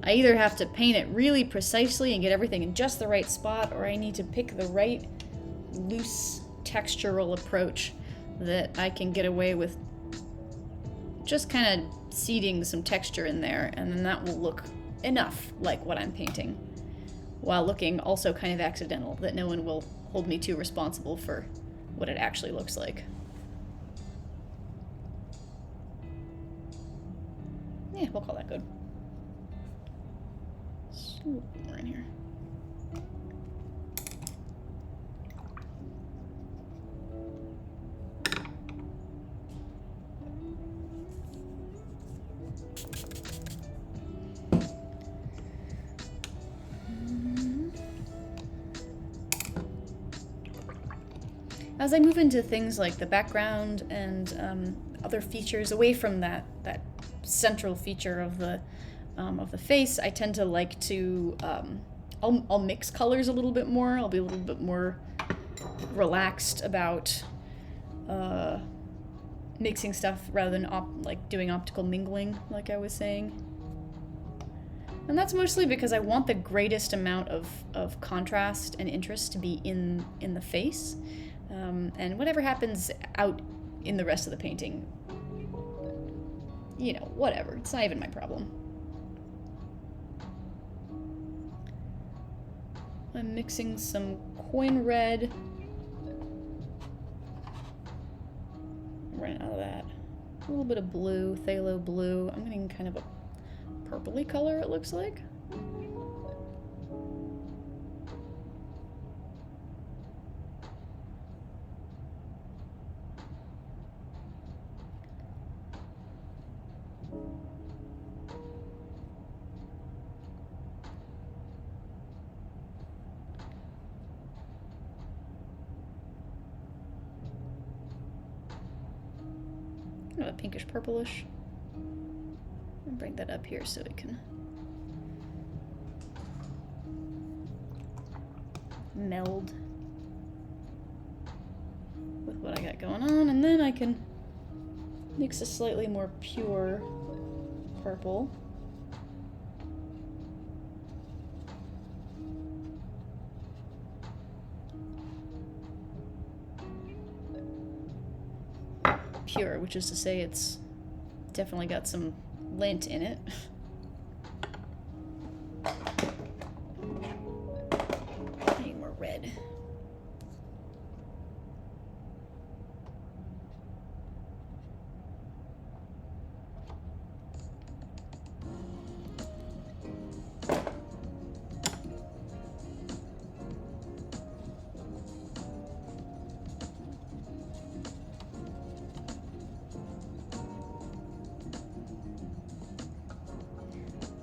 I either have to paint it really precisely and get everything in just the right spot, or I need to pick the right loose textural approach that I can get away with just kind of seeding some texture in there, and then that will look enough like what I'm painting, while looking also kind of accidental, that no one will hold me too responsible for what it actually looks like. Yeah, we'll call that good. Just a little bit more in here. As I move into things like the background and other features, away from that central feature of the face, I tend to like to I'll mix colors a little bit more. I'll be a little bit more relaxed about mixing stuff rather than like doing optical mingling, like I was saying. And that's mostly because I want the greatest amount of contrast and interest to be in the face. And whatever happens out in the rest of the painting, you know, whatever. It's not even my problem. I'm mixing some coin red. I'm running out of that. A little bit of blue, phthalo blue. I'm getting kind of a purpley color, it looks like. kind of a pinkish purplish. And bring that up here so it can meld with what I got going on, and then I can mix a slightly more pure purple. Pure, which is to say it's definitely got some lint in it. I need more red.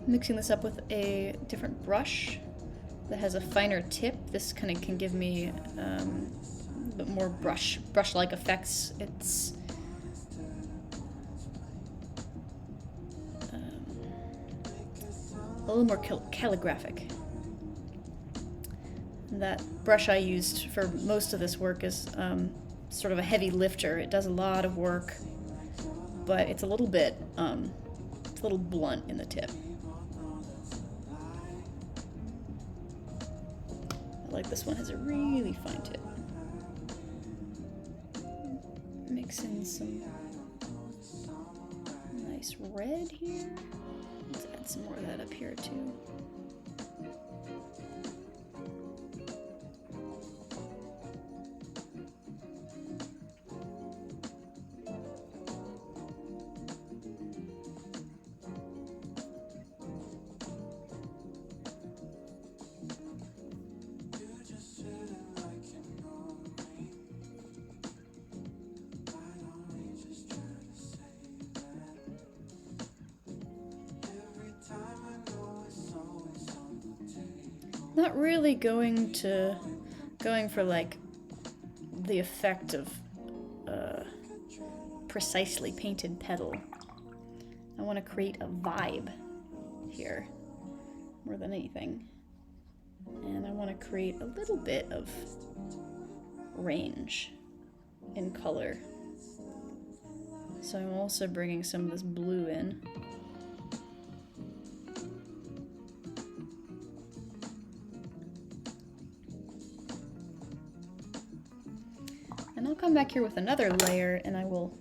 Mixing this up with a different brush that has a finer tip. This kind of can give me a bit more brush-like effects. It's a little more calligraphic. That brush I used for most of this work is sort of a heavy lifter. It does a lot of work, but it's a little bit, it's a little blunt in the tip. Like this one has a really fine tip. Mix in some nice red here. Let's add some more of that up here too. Not really going for like the effect of precisely painted petal. I want to create a vibe here more than anything, and I want to create a little bit of range in color. So I'm also bringing some of this blue in. And I'll come back here with another layer and I will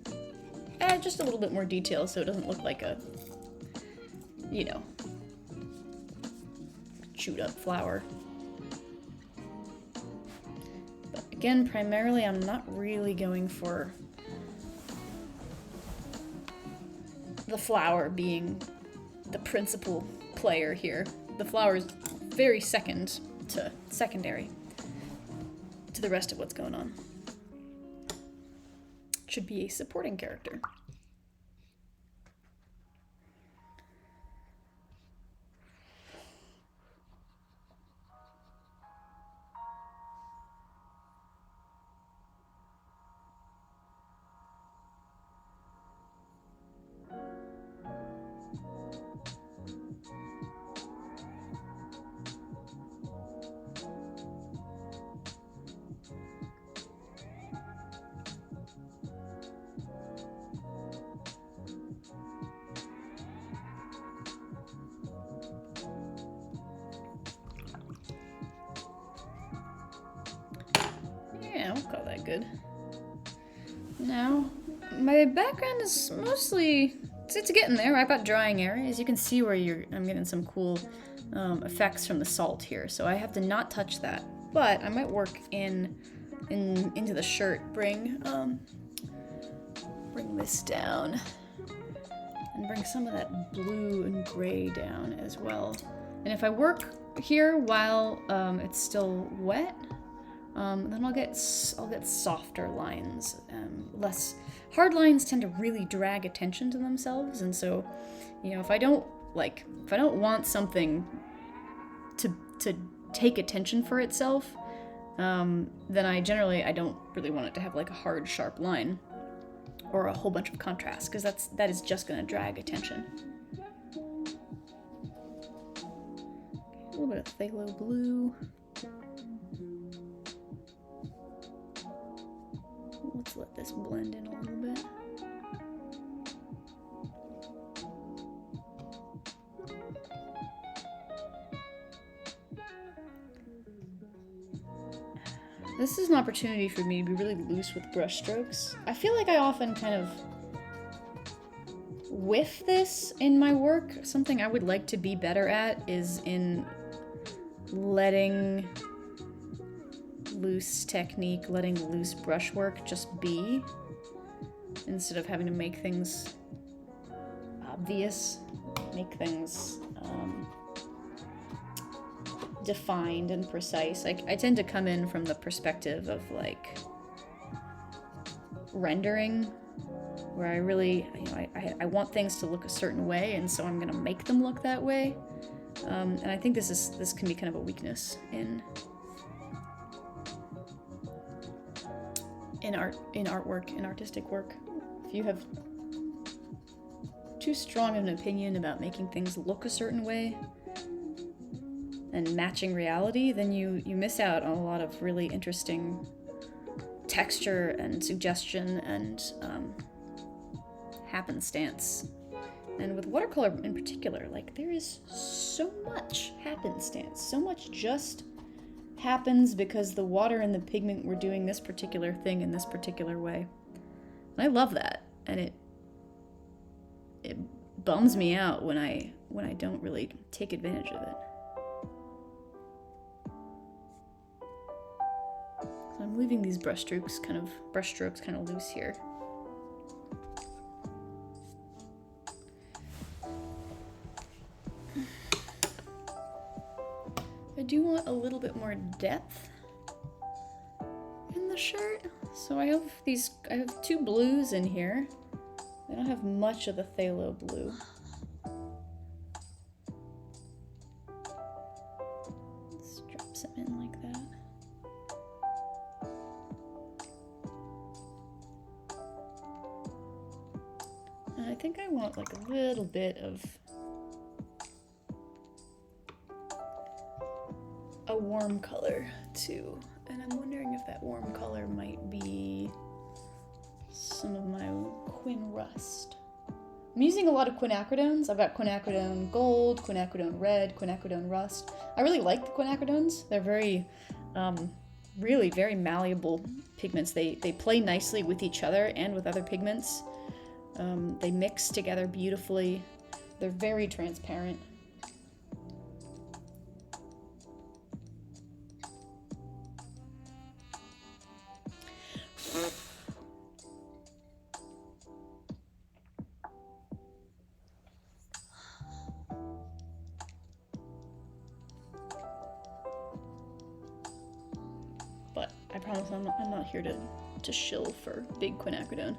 add just a little bit more detail so it doesn't look like a, you know, chewed up flower. But again, primarily I'm not really going for the flower being the principal player here. The flower is very secondary to the rest of what's going on. Should be a supporting character. Yeah, we'll call that good. Now, my background is mostly, it's getting there. I've got drying areas. You can see where I'm getting some cool effects from the salt here. So I have to not touch that. But I might work into the shirt. Bring this down. And bring some of that blue and gray down as well. And if I work here while it's still wet, then I'll get softer lines. Less hard lines tend to really drag attention to themselves, and so, you know, if I don't want something to take attention for itself, then I don't really want it to have like a hard, sharp line. or a whole bunch of contrast, because that is just going to drag attention. A little bit of phthalo blue. Let's let this blend in a little bit. This is an opportunity for me to be really loose with brush strokes. I feel like I often kind of whiff this in my work. Something I would like to be better at is in letting loose technique, letting loose brushwork just be, instead of having to make things obvious, make things defined and precise. Like, I tend to come in from the perspective of like rendering, where I really, you know, I want things to look a certain way, and so I'm gonna make them look that way. And I think this can be kind of a weakness in artwork, in artistic work. If you have too strong of an opinion about making things look a certain way and matching reality, then you miss out on a lot of really interesting texture and suggestion and happenstance. And with watercolor in particular, like, there is so much happenstance, so much just happens because the water and the pigment were doing this particular thing in this particular way. And I love that, and it bums me out when I don't really take advantage of it. So I'm leaving these brush strokes kind of loose here. I do want a little bit more depth in the shirt, so I have two blues in here. I don't have much of the phthalo blue. Let's drop some in like that. And I think I want like a little bit of a warm color too, and I'm wondering if that warm color might be some of my quin rust. I'm using a lot of quinacridones. I've got quinacridone gold, quinacridone red, quinacridone rust. I really like the quinacridones. They're very, really very malleable pigments. They play nicely with each other and with other pigments. They mix together beautifully. They're very transparent. But I promise I'm not here to shill for big quinacridone.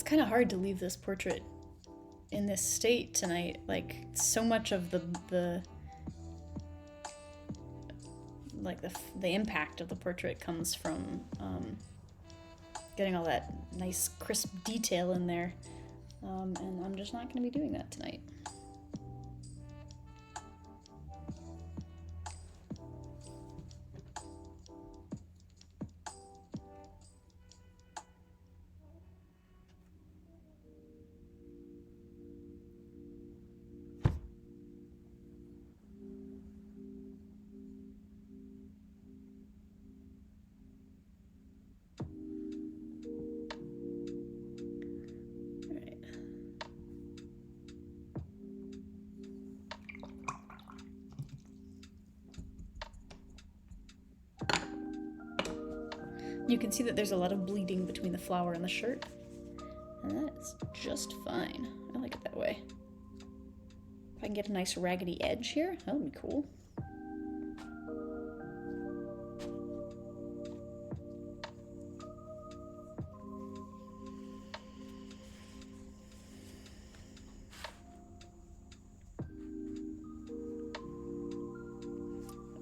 Kind of hard to leave this portrait in this state tonight. Like, so much of the impact of the portrait comes from getting all that nice crisp detail in there, and I'm just not going to be doing that tonight. You can see that there's a lot of bleeding between the flower and the shirt. And that's just fine. I like it that way. If I can get a nice raggedy edge here, that would be cool.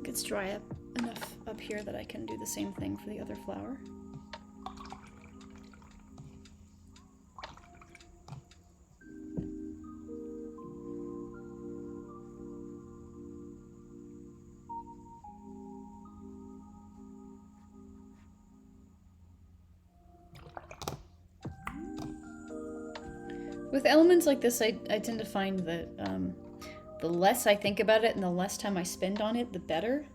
It's dry up enough up here that I can do the same thing for the other flower. With elements like this, I tend to find that the less I think about it and the less time I spend on it, the better.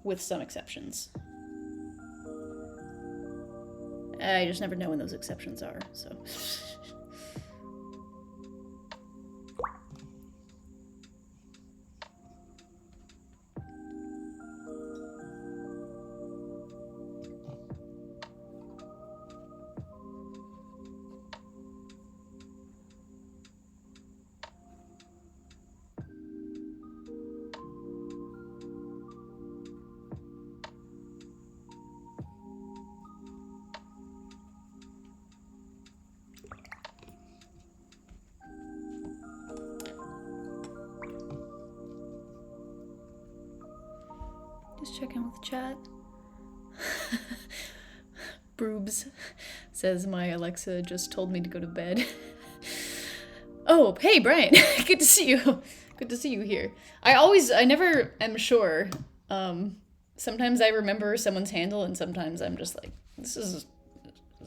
With some exceptions. I just never know when those exceptions are, so. Just checking with the chat. Broobs says my Alexa just told me to go to bed. Oh, hey Brian, good to see you. Good to see you here. I never am sure. Sometimes I remember someone's handle and sometimes I'm just like, this is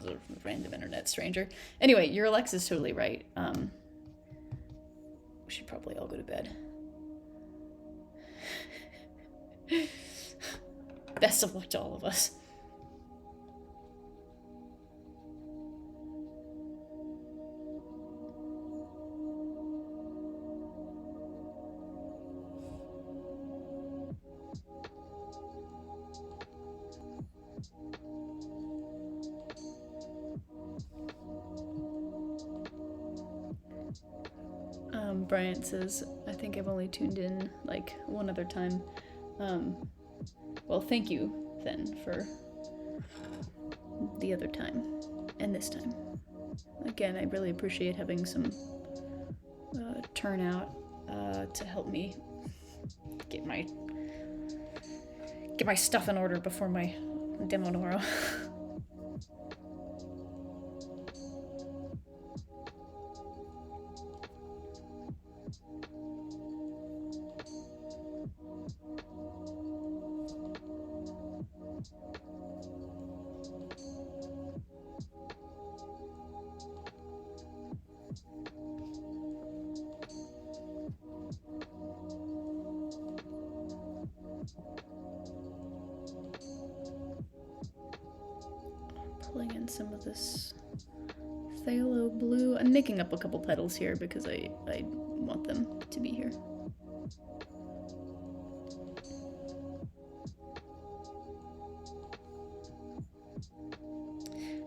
a random internet stranger. Anyway, your Alexa's totally right. We should probably all go to bed. Best of luck to all of us. Bryant says, I think I've only tuned in like one other time. Well, thank you then for the other time and this time. Again, I really appreciate having some turnout to help me get my stuff in order before my demo tomorrow. Pulling in some of this phthalo blue. I'm making up a couple petals here because I want them to be here.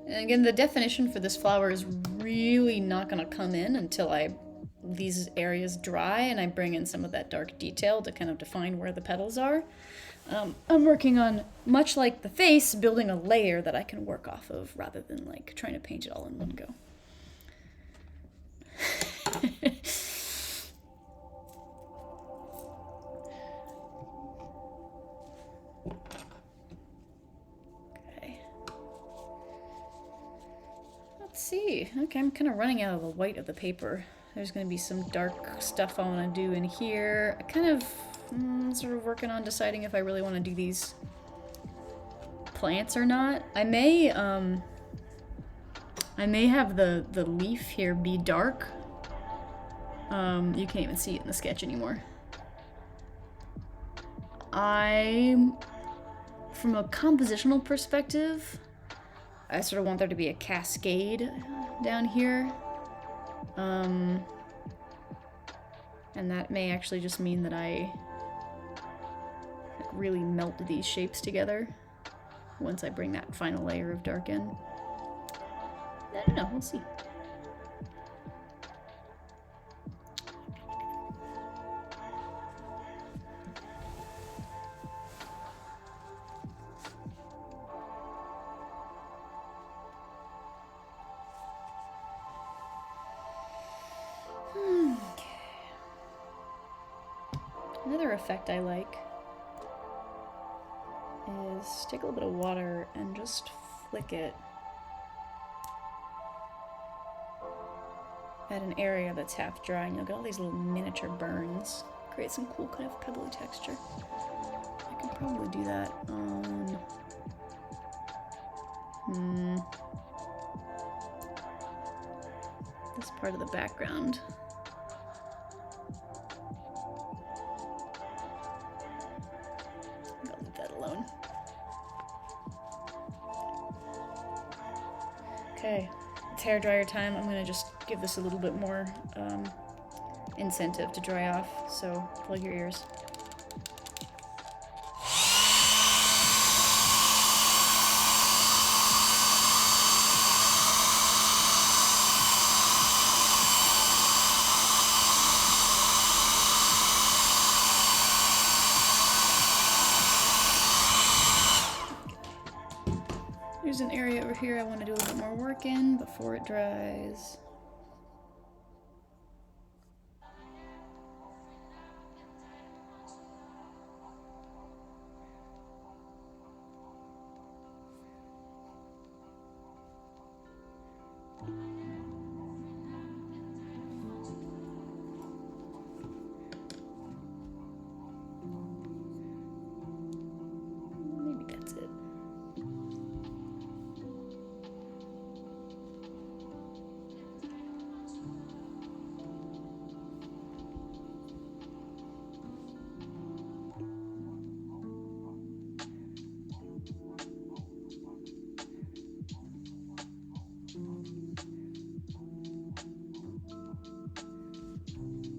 And again, the definition for this flower is really not going to come in until these areas dry and I bring in some of that dark detail to kind of define where the petals are. I'm working on, much like the face, building a layer that I can work off of rather than like trying to paint it all in one go. Okay. Let's see. Okay, I'm kind of running out of the white of the paper. There's going to be some dark stuff I want to do in here. I kind of sort of working on deciding if I really want to do these plants or not. I may have the leaf here be dark. You can't even see it in the sketch anymore. From a compositional perspective, I sort of want there to be a cascade down here. And that may actually just mean that I really melt these shapes together. once I bring that final layer of dark in. I don't know, we'll see. Another effect I like is take a little bit of water and just flick it at an area that's half dry, and you'll get all these little miniature burns. Create some cool kind of pebbly texture. I can probably do that on this part of the background. I'll leave that alone. Okay, it's hairdryer time. I'm gonna just give this a little bit more incentive to dry off, so plug your ears. There's an area over here I want to do a little bit more work in before it dries. Maybe that's it.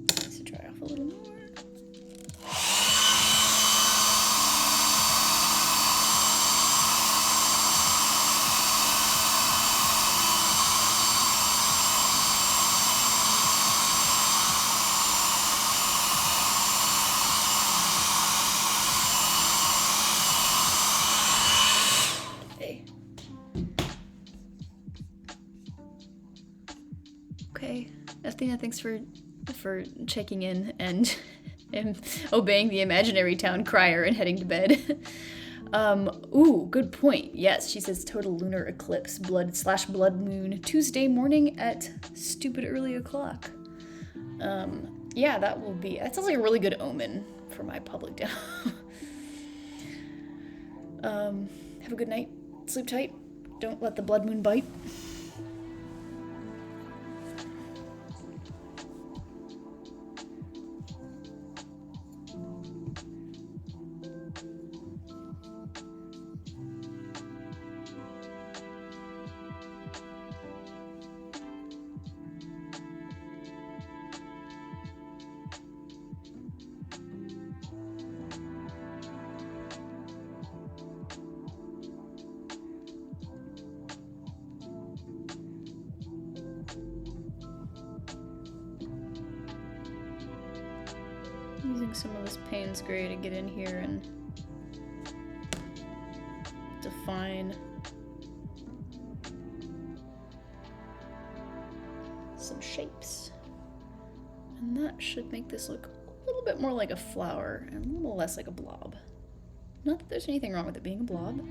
Needs to dry off a little more. Okay, Athena, thanks for checking in and obeying the imaginary town crier and heading to bed. Ooh, good point. Yes, she says total lunar eclipse, blood moon, Tuesday morning at stupid early o'clock. Yeah, that sounds like a really good omen for my public demo. Have a good night. Sleep tight. Don't let the blood moon bite. Using some of this Payne's Gray to get in here and define some shapes. And that should make this look a little bit more like a flower and a little less like a blob. Not that there's anything wrong with it being a blob.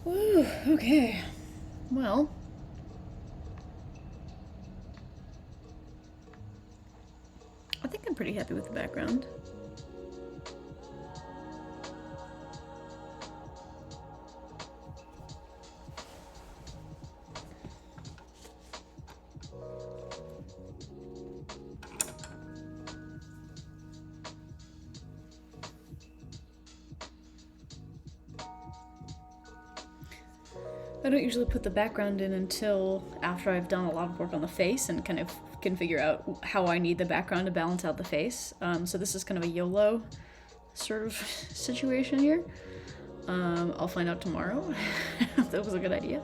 Whew, okay. Well, I think I'm pretty happy with the background. I don't usually put the background in until after I've done a lot of work on the face and kind of can figure out how I need the background to balance out the face. So this is kind of a YOLO sort of situation here. I'll find out tomorrow if that was a good idea.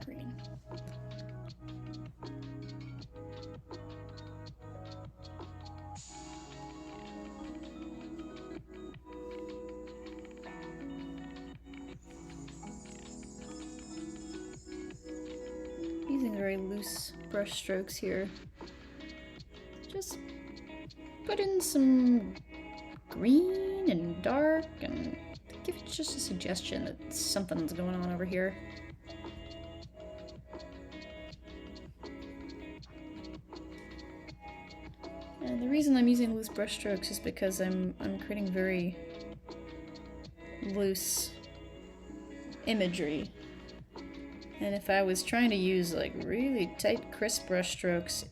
green. Using very loose brush strokes here. Just put in some green and dark and give it just a suggestion that something's going on over here. And the reason I'm using loose brush strokes is because I'm creating very loose imagery. And if I was trying to use like really tight, crisp brush strokes,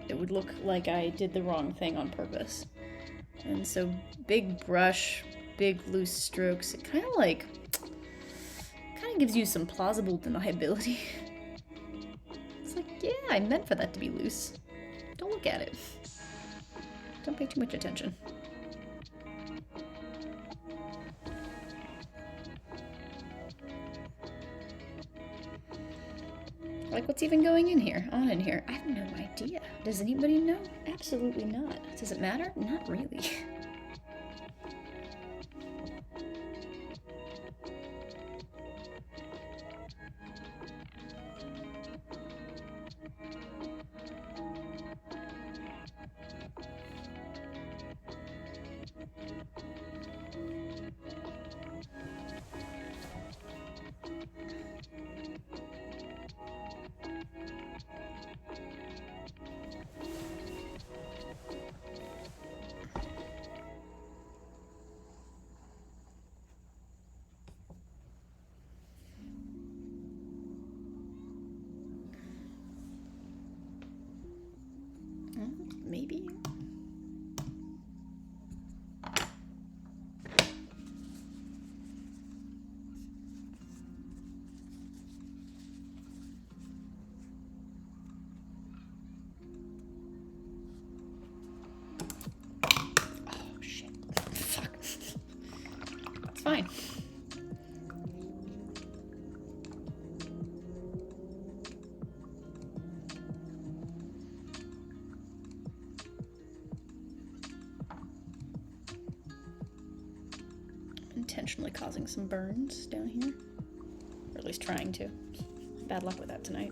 it would look like I did the wrong thing on purpose. And so big brush, big loose strokes, it kind of gives you some plausible deniability. It's like, yeah, I meant for that to be loose. Don't look at it. Don't pay too much attention. Like, what's even going on in here? I have no idea. Does anybody know? Absolutely not. Does it matter? Not really. Maybe. Oh shit. Fuck. It's fine. Intentionally causing some burns down here, or at least trying to. Bad luck with that tonight.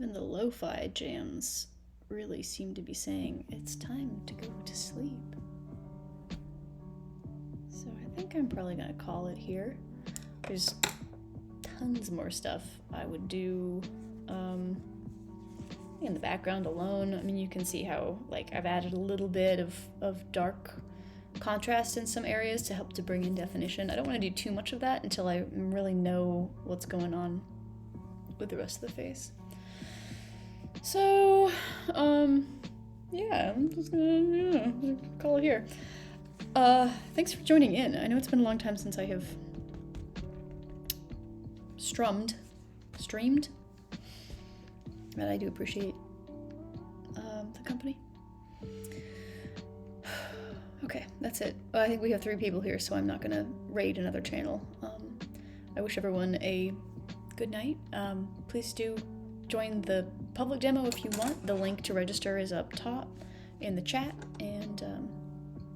Even the lo-fi jams really seem to be saying it's time to go to sleep. So I think I'm probably gonna call it here. There's tons more stuff I would do in the background alone. I mean, you can see how like I've added a little bit of dark contrast in some areas to help to bring in definition. I don't want to do too much of that until I really know what's going on with the rest of the face. So, yeah, I'm just gonna call it here. Thanks for joining in. I know it's been a long time since I have streamed, but I do appreciate the company. Okay, that's it. I think we have 3 people here, so I'm not gonna raid another channel. I wish everyone a good night. Please do join the public demo if you want. The link to register is up top in the chat, and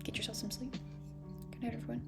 get yourself some sleep. Good night, everyone.